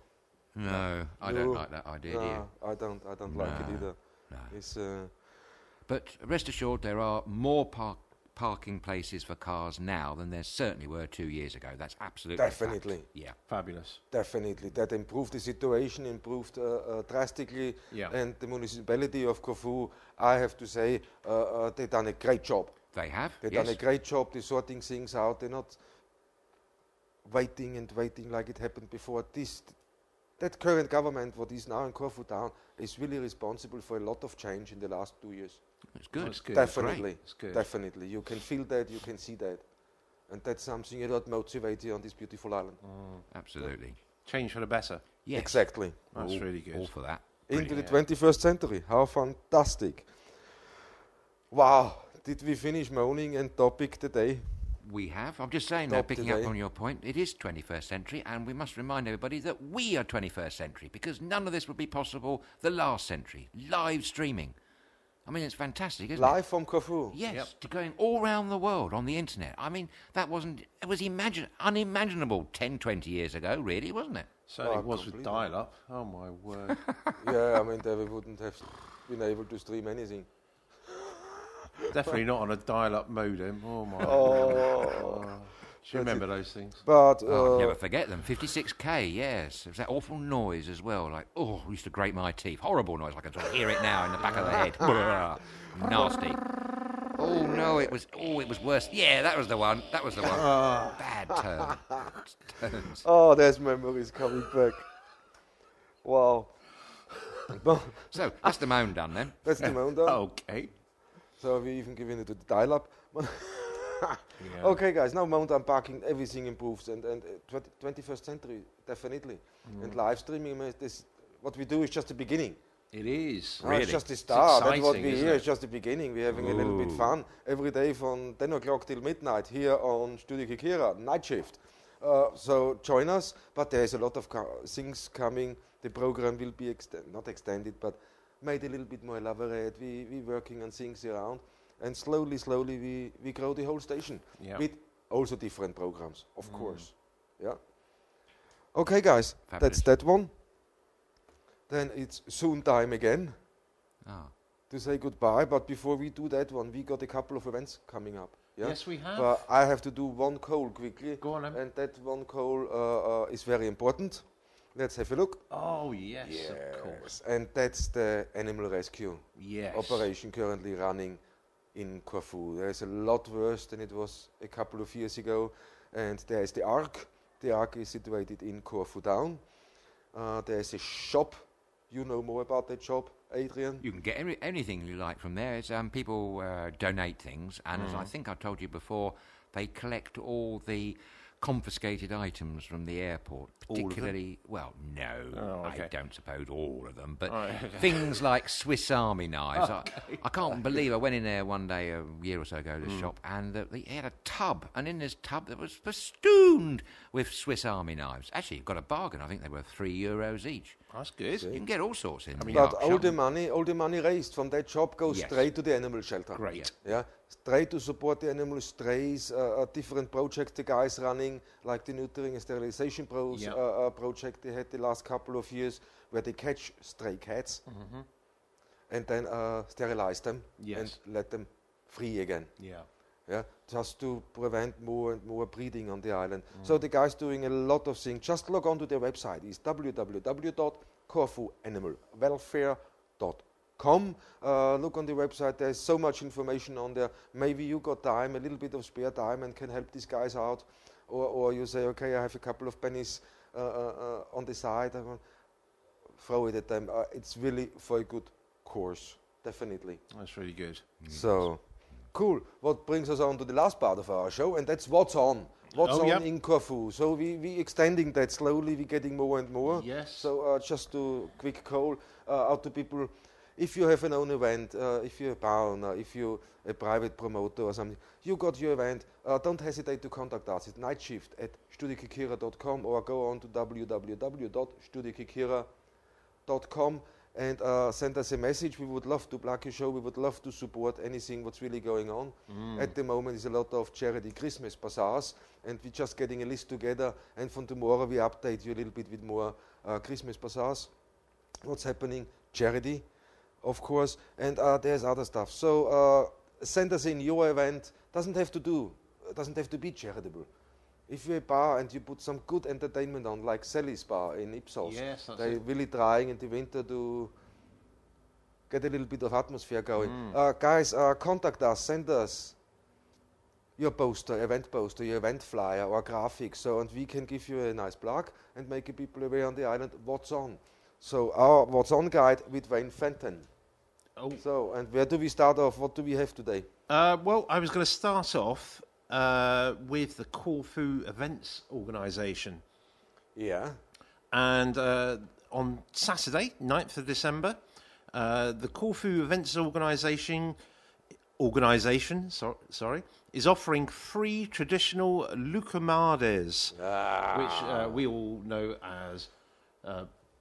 No, I don't like that idea, do you? I don't like it No, either. no. It's But rest assured, there are more parking places for cars now than there certainly were 2 years ago. That's absolutely a fact. Definitely. Yeah. Fabulous. definitely that improved the situation, improved drastically, Yeah. and the municipality of Corfu, I have to say, they've done a great job. They have. They've yes. done a great job. They're sorting things out. They're not waiting like it happened before. That current government, what is now in Corfu town, is really responsible for a lot of change in the last 2 years. It's good. That's good. Definitely, It's good. definitely. You can feel that, you can see that, and that's something that motivates you on this beautiful island. Absolutely. Change for the better. Yes. Exactly. That's All- really good. All for that. Into the Yeah. 21st century. How fantastic! Wow! Did we finish moaning and topic today? We have. I'm just saying, though, Stop picking today. up on your point, it is 21st century, and we must remind everybody that we are 21st century, because none of this would be possible the last century. Live streaming. I mean, it's fantastic, isn't it? Live from Corfu. Yes, Yep. to going all around the world on the internet. I mean, it was unimaginable 10, 20 years ago, really, wasn't it? Certainly Oh, was with completely. dial-up. Oh, my word. Yeah, I mean, they wouldn't have been able to stream anything. Definitely not on a dial-up modem. Oh, my Oh. word. Do you remember those things? But Oh, I'll never forget them. 56K, yes. It was that awful noise as well. Like, it used to grate my teeth. Horrible noise. I can sort of hear it now in the back of the head. Nasty. Oh, no, it was worse. Yeah, that was the one. Bad turns. there's memories coming back. Wow. So, that's the moan done then. That's the moment done. Okay. So we even given it to the dial-up. Yeah. Okay, guys. Now mountain parking, everything improves, and 21st century definitely. And live streaming, what we do is just the beginning. It is. It's just the start. That's what exciting, we isn't hear. it? It's just the beginning. We're having a little bit fun every day from 10 o'clock till midnight here on StudioKerkyra, Nightshift. So join us, but there's a lot of things coming. The program will be not extended, but made a little bit more elaborate. We're working on things around, and slowly we grow the whole station Yeah. with also different programs, of course. Yeah. Okay, guys, Fabulous. that's that one. Then it's soon time again Oh. to say goodbye. But before we do that one, we got a couple of events coming up. Yeah? Yes, we have. But I have to do one call quickly. Go on, then. And that one call is very important. Let's have a look. Oh, yes, of course. And that's the animal rescue Yes. operation currently running in Corfu. There's a lot worse than it was a couple of years ago. And there's the Ark. The Ark is situated in Corfu town. There's a shop. You know more about that shop, Adrian? You can get anything you like from there. It's, people donate things, and as I think I told you before, they collect all the confiscated items from the airport, All of them? particularly, well, no, Oh, okay. I don't suppose all of them, but Right, okay. things like Swiss Army knives. I can't believe I went in there one day a year or so ago to the shop, and they had a tub, and in this tub that was festooned with Swiss Army knives. Actually, you've got a bargain. I think they were €3 each. That's good. You can get all sorts in. But all the money raised from that shop goes Yes. straight to the animal shelter. Great. Yeah, straight to support the animal strays, different projects the guys running, like the neutering and sterilization project they had the last couple of years, where they catch stray cats and then sterilize them and let them free again. Yeah, just to prevent more and more breeding on the island. So the guy's doing a lot of things. Just log on to their website. It's www.corfuanimalwelfare.com. Look on the website. There's so much information on there. Maybe you got time, a little bit of spare time, and can help these guys out. Or you say, okay, I have a couple of pennies on the side. I want throw it at them. It's really for a good cause, definitely. That's really good. So, cool. What brings us on to the last part of our show, and that's what's on. What's on in Corfu. So we extending that slowly. We're getting more and more. Yes. So just to quick call out to people, if you have an own event, if you're a bar owner, if you're a private promoter or something, you got your event, don't hesitate to contact us. It's Nightshift at StudioKerkyra.com, or go on to www.StudioKerkyra.com and send us a message. We would love to plug your show. We would love to support anything what's really going on. At the moment, there's a lot of charity Christmas bazaars, and we're just getting a list together. And from tomorrow, we update you a little bit with more Christmas bazaars. What's happening? Charity, of course, and there's other stuff. So send us in your event. Doesn't have to be charitable. If you're a bar and you put some good entertainment on, like Sally's Bar in Ipsos, they're really trying in the winter to get a little bit of atmosphere going. Guys, contact us, send us your poster, event poster, your event flyer or graphics, so and we can give you a nice plug and make people aware on the island what's on. So our What's On guide with Wayne Fenton. So, and where do we start off? What do we have today? Well, I was going to start off with the Corfu Events Organisation. Yeah. And on Saturday, 9th of December, the Corfu Events Organisation is offering free traditional lucumades, which we all know as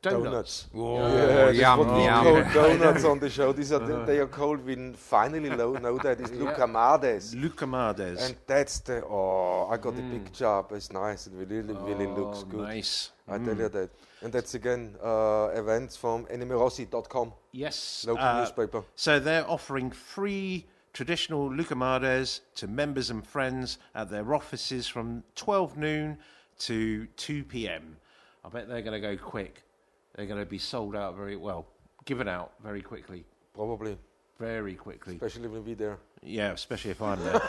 donuts. Yum, Called donuts on the show. These are they are called. We finally know that is lucamades. Lucamades. And that's the I got the picture. It's nice. It really looks good. Nice. I tell you that. And that's again events from animerosi.com. Yes. Local newspaper. So they're offering free traditional lucamades to members and friends at their offices from 12 noon to 2 p.m. I bet they're going to go quick. They're going to be sold out given out very quickly. Probably. Very quickly. Especially when we're there. Yeah, especially if I'm there.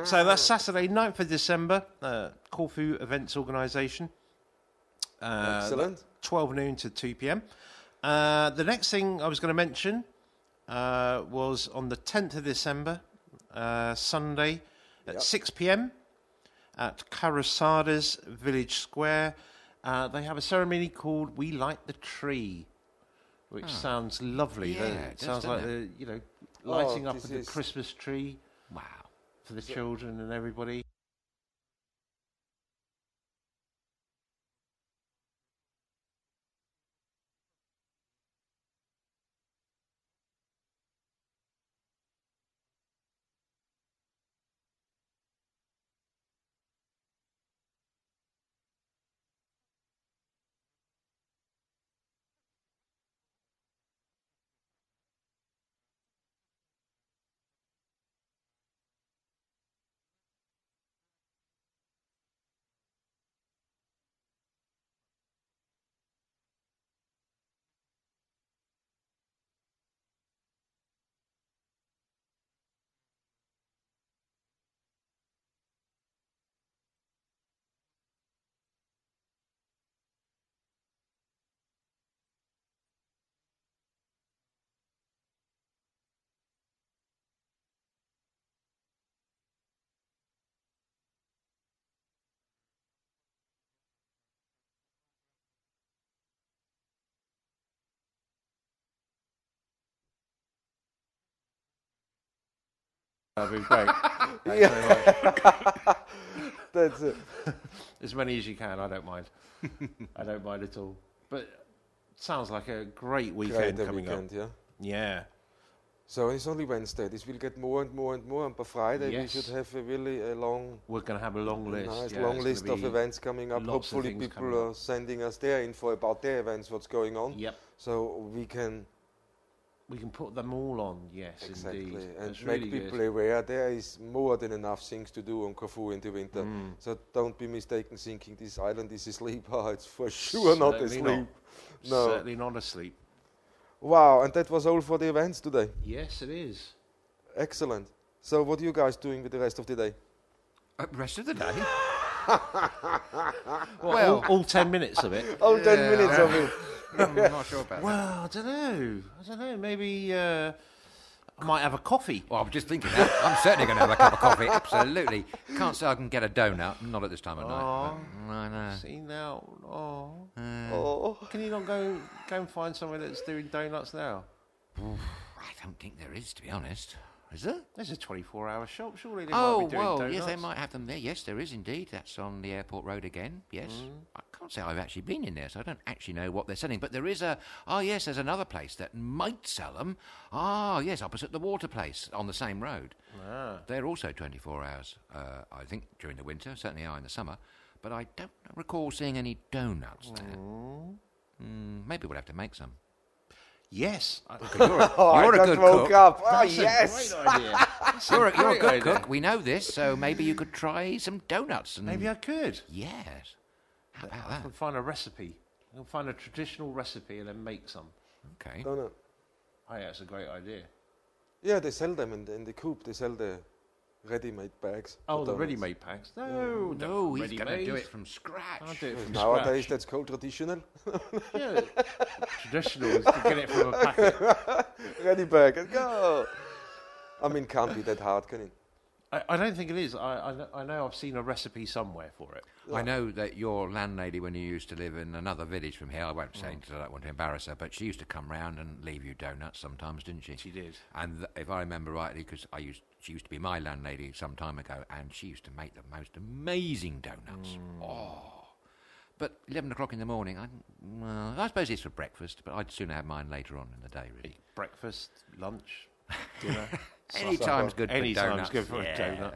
So that's Saturday, 9th of December, Corfu Events Organisation. Excellent. 12 noon to 2 p.m. The next thing I was going to mention was on the 10th of December, Sunday, at 6 p.m. at Karasada's Village Square. They have a ceremony called We Light the Tree, which sounds lovely. Yeah, It sounds like lighting up the Christmas tree. Wow. For the children and everybody. That'd be great. Yeah. That's it. As many as you can. I don't mind. I don't mind at all. But sounds like a great weekend coming up. Yeah. Yeah. So it's only Wednesday. This will get more and more and more. And by Friday we should have a really long. We're going to have a long list. Nice long list of events coming up. Hopefully people are sending us their info about their events, what's going on. Yep. So we can put them all on. Yes, exactly. indeed. And that's make really people good. aware there is more than enough things to do on Corfu in the winter. So don't be mistaken thinking this island is asleep. It's for sure not asleep. No. Certainly not asleep. Wow, and that was all for the events today. Yes, it is. Excellent. So what are you guys doing with the rest of the day? Rest of the day? Well, all 10 minutes of it. All 10 minutes of it. I'm not sure about that. Well, I don't know. Maybe I might have a coffee. Well, I'm just thinking that. I'm certainly going to have a cup of coffee. Absolutely. Can't say I can get a donut. Not at this time of night. But I know. See now. Can you not go and find somewhere that's doing donuts now? I don't think there is, to be honest. Is there? There's a 24-hour shop. Surely they might be doing donuts. Yes, they might have them there. Yes, there is indeed. That's on the airport road again. Yes. I can't say I've actually been in there, so I don't actually know what they're selling. But there is there's another place that might sell them. Yes, opposite the water place on the same road. They're also 24 hours, I think, during the winter. Certainly are in the summer. But I don't recall seeing any donuts there. Maybe we'll have to make some. Yes. You're a good cook. Up. That's yes. a great idea. You're a good cook. We know this, so maybe you could try some donuts. And Maybe I could. Yes. How about I that? can find a recipe. I can find a traditional recipe and then make some. Okay. Donut. Oh, yeah, that's a great idea. Yeah, they sell them in the coop. They sell the ready-made bags. Oh, the ready-made packs? No, He's going to do it from scratch. I'll do it from Nowadays, scratch. that's called traditional. Yeah, traditional is to get it from a packet. Ready bag and go. I mean, can't be that hard, can it? I don't think it is. I know I've seen a recipe somewhere for it. I know that your landlady, when you used to live in another village from here, I won't say because I don't want to embarrass her, but she used to come round and leave you donuts sometimes, didn't she? She did. And if I remember rightly, because she used to be my landlady some time ago, and she used to make the most amazing donuts. But 11 o'clock in the morning, I suppose it's for breakfast, but I'd sooner have mine later on in the day, really. Breakfast, lunch, dinner. Any time's good for donuts. Any time's good for a donut.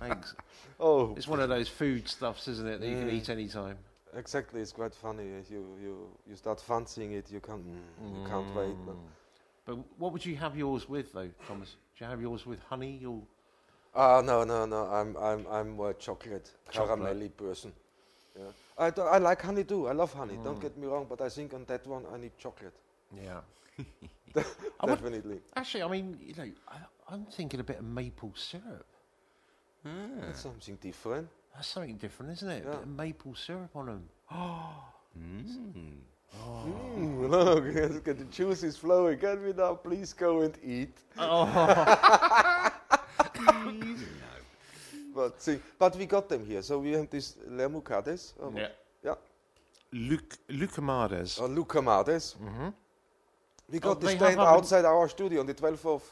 Thanks. Oh, It's one of those food stuffs, isn't it, that you can eat any time. exactly. It's quite funny. You start fancying it. You can't wait. No. But what would you have yours with, though, Thomas? Do you have yours with honey or? No. I'm more a chocolate caramelly person. Yeah. I like honey too. I love honey. Don't get me wrong, but I think on that one I need chocolate. Yeah. Definitely. Actually, I mean, I'm thinking a bit of maple syrup. That's something different. That's something different, isn't it? A bit of maple syrup on them. Look, the juice is flowing. Can we now please go and eat? But we got them here. So we have this lermucades. Yeah. Lucamades. Or lucamades. We got the they stand have outside our studio on the 12th of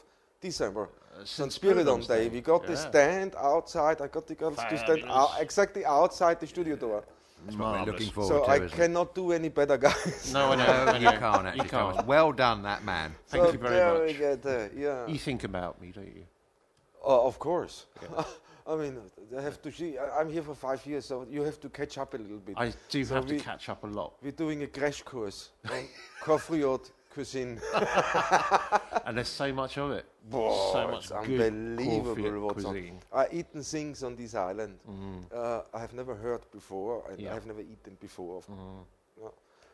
December. St. Spiridon Day. We got the stand outside. I got the girls to stand exactly outside the studio door. That's what we're looking forward So to, I isn't it? cannot do any better, guys. No, I know. You can't actually. Thomas. Well done, that man. Thank you very much. We get there. Yeah. You think about me, don't you? Of course. I mean, I have to see. I'm here for 5 years, so you have to catch up a little bit. I do have to catch up a lot. We're doing a crash course on Corfu cuisine. And there's so much of it. Whoa, so much it's good unbelievable Corfu what's on. cuisine. I've eaten things on this island I have never heard before, and I have never eaten before,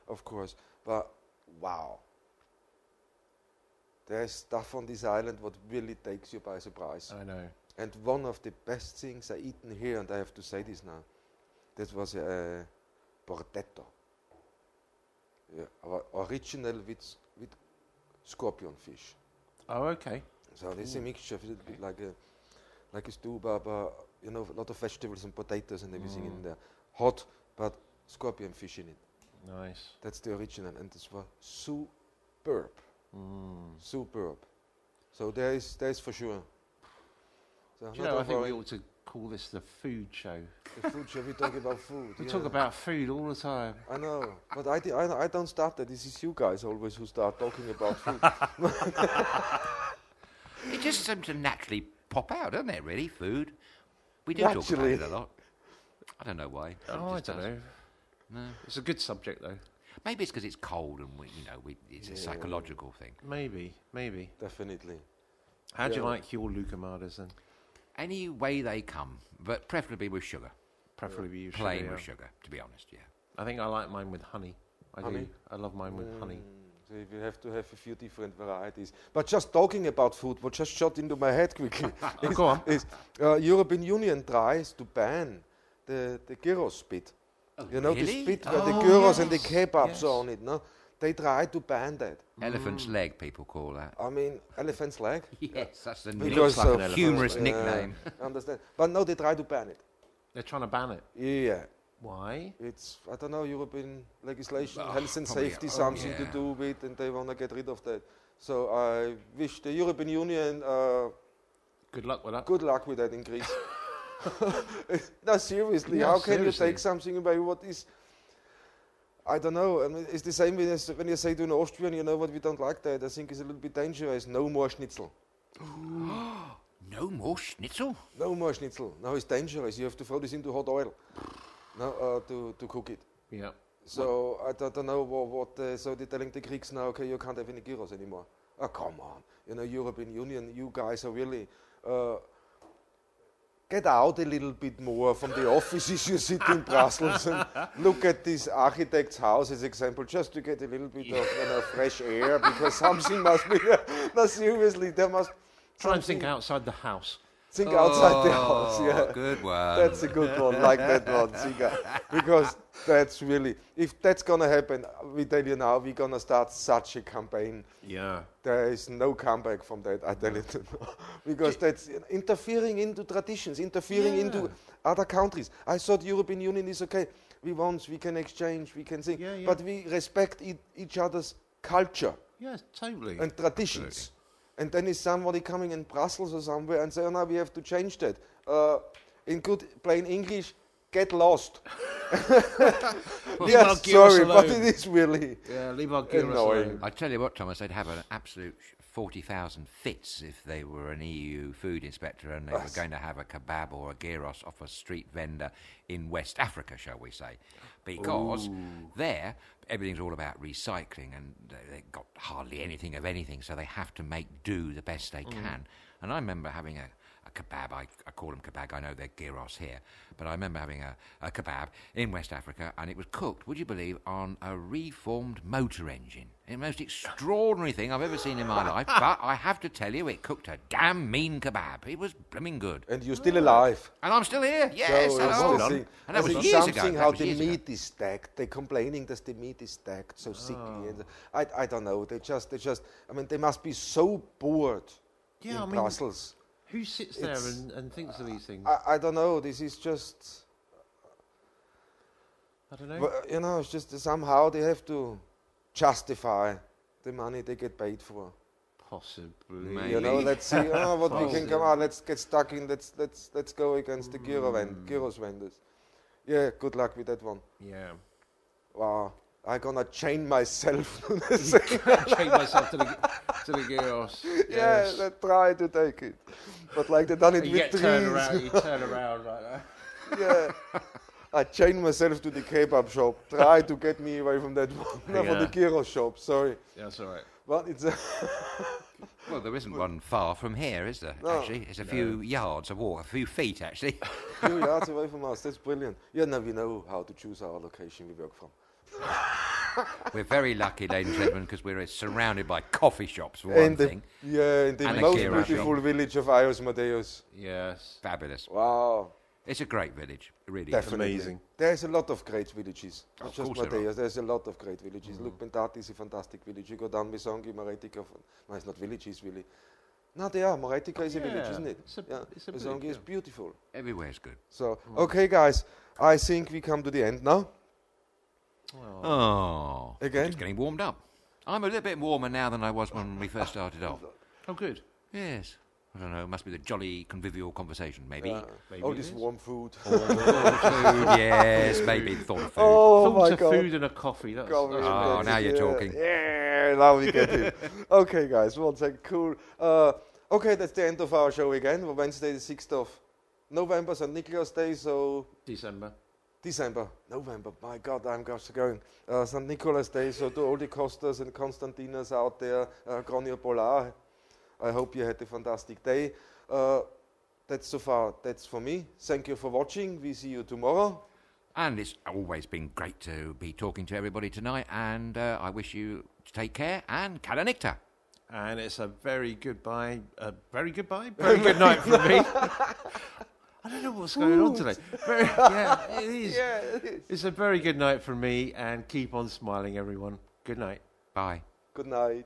of course. But wow, there's stuff on this island what really takes you by surprise. I know. And one of the best things I eaten here, and I have to say this now, that was a portetto. Yeah, our original with scorpion fish. Oh, okay. So this is a mixture of a little bit like a stew, but a lot of vegetables and potatoes and everything in there. Hot, but scorpion fish in it. Nice. That's the original, and this was superb. Superb. So there is for sure. So Do you know, I think we ought to call this the food show. the food show. We talk about food. We talk about food all the time. I know, but I don't start that. This is you guys always who start talking about food. It just seems to naturally pop out, doesn't it, really, food? We do talk about Naturally. it a lot. I don't know why. Oh, I don't know. No. It's a good subject, though. Maybe it's because it's cold and it's a psychological thing. Maybe. Definitely. How do you like your Lucamadas then? Any way they come, but preferably with sugar. Preferably with Plain sugar, with sugar, to be honest, yeah. I think I like mine with honey. I Honey? do. I love mine with honey. So you have to have a few different varieties. But just talking about food, what just shot into my head quickly Go on. is European Union tries to ban the gyros bit. Oh, You know, really? this bit where the gyros and the kebabs Yes. are on it, no? They try to ban that. Elephant's leg, people call that. I mean, elephant's leg. Yes, that's the Because like an of elephant. humorous Yeah, nickname. I understand. But no, they try to ban it. They're trying to ban it. Yeah. Why? It's, I don't know, European legislation, Oh, health and probably, safety, something to yeah. do with, and they want to get rid of that. So I wish the European Union Good luck with that. good luck with that in Greece. No, seriously, Yeah, how can seriously. you take something away what is, I don't know, I mean, it's the same as when you say to an Austrian, you know what, we don't like that, I think it's a little bit dangerous, no more schnitzel. No more schnitzel? No more schnitzel, no, it's dangerous, you have to throw this into hot oil no, to cook it. Yeah. So I don't know so they're telling the Greeks now, okay, you can't have any gyros anymore. Oh, come on. You know, European Union, you guys are really, get out a little bit more from the offices you sit in Brussels and look at this architect's house as example, just to get a little bit of fresh air, because something must be there. No, seriously, there must... Try and think outside the house. Think outside the house, yeah. Good one. That's a good one, like that one, Ziga. Because that's really, if that's going to happen, we tell you now, we're going to start such a campaign. Yeah. There is no comeback from that, I tell you. Because that's interfering into traditions, interfering into other countries. I thought European Union is okay. We can exchange, we can sing, but we respect each other's culture Yes, totally. and traditions. And then is somebody coming in Brussels or somewhere and say, oh, no, we have to change that. In good plain English, get lost. Leave Yes, our gyros sorry, but alone. it is really Yeah, leave our gyros annoying. alone. I tell you what, Thomas, they'd have an absolute 40,000 fits if they were an EU food inspector and they were going to have a kebab or a gyros off a street vendor in West Africa, shall we say. Because there, everything's all about recycling and they've got hardly anything of anything, so they have to make do the best they can. And I remember having a kebab, I call them kebab, I know they're gyros here, but I remember having a kebab in West Africa and it was cooked, would you believe, on a reformed motor engine. The most extraordinary thing I've ever seen in my life, but I have to tell you, it cooked a damn mean kebab. It was blooming good. And you're still alive. And I'm still here, yes, So hello. it's the thing. And that was It's years ago. something That how was the years ago. meat is stacked. They're complaining that the meat is stacked so sickly. And I don't know. They just. I mean, they must be so bored Yeah, in I mean, Brussels. who sits there It's- and thinks of these things? I don't know. This is just. I don't know. Well, you know, it's just somehow they have to justify the money they get paid for. Possibly. Maybe. You know, let's see what we can come Possibly. out. Let's get stuck in. Let's go against the gyros vendors. Yeah, good luck with that one. Yeah. Wow, I'm gonna chain myself to the thing. Change myself to the gyros. Yeah, Yes. let's try to take it. But like they done it You with get trees. turned around. You turn around like that. Yeah. I chain myself to the kebab shop. Try to get me away from that one. No, from the Yeah. gyros shop. Sorry. Yeah, that's all right. But it's Well, there isn't one far from here, is there, No. actually? It's a few yards of walk, a few feet, actually. a few yards away from us. That's brilliant. Yeah, now we know how to choose our location we work from. We're very lucky, ladies and gentlemen, because we're surrounded by coffee shops, for one And the, thing. yeah, in the And a most gyro beautiful shop. village of Ios Mateos. Yes. Fabulous. Wow. It's a great village, it really is. Definitely. amazing. There's a lot of great villages. Not Of just course there are. Mateos. There's a lot of great villages. Look, Bentati is a fantastic village. You go down Misongi, Maretica. No, it's not villages, really. No, they are. Maretica is a village, Yeah, isn't it? it's a- yeah. it's a Misongi village, is yeah. beautiful. Everywhere's good. So, okay, guys. I think we come to the end now. Oh. Again? Just getting warmed up. I'm a little bit warmer now than I was when we first started off. Oh, good. Yes. I don't know, must be the jolly convivial conversation, maybe. Maybe Oh, it this is. warm food. Food, yes, maybe the thought of food. Oh my Thoughts of God. food and a coffee. That's God, that's Oh, what now it is. you're talking. Yeah, now we get it. Okay, guys, one second. Cool. Okay, that's the end of our show again. Wednesday, the 6th of November, St. Nicholas Day, so December, November. My God, I'm just going. St. Nicholas Day, so to all the Costas and Constantinas out there, Gronio Polar, I hope you had a fantastic day. That's so far, that's for me. Thank you for watching. We see you tomorrow. And it's always been great to be talking to everybody tonight, and I wish you to take care and Kala Nikta. And it's a very good night for me. I don't know what's going on today. It is. Yeah, it is. It's a very good night from me, and keep on smiling, everyone. Good night. Bye. Good night.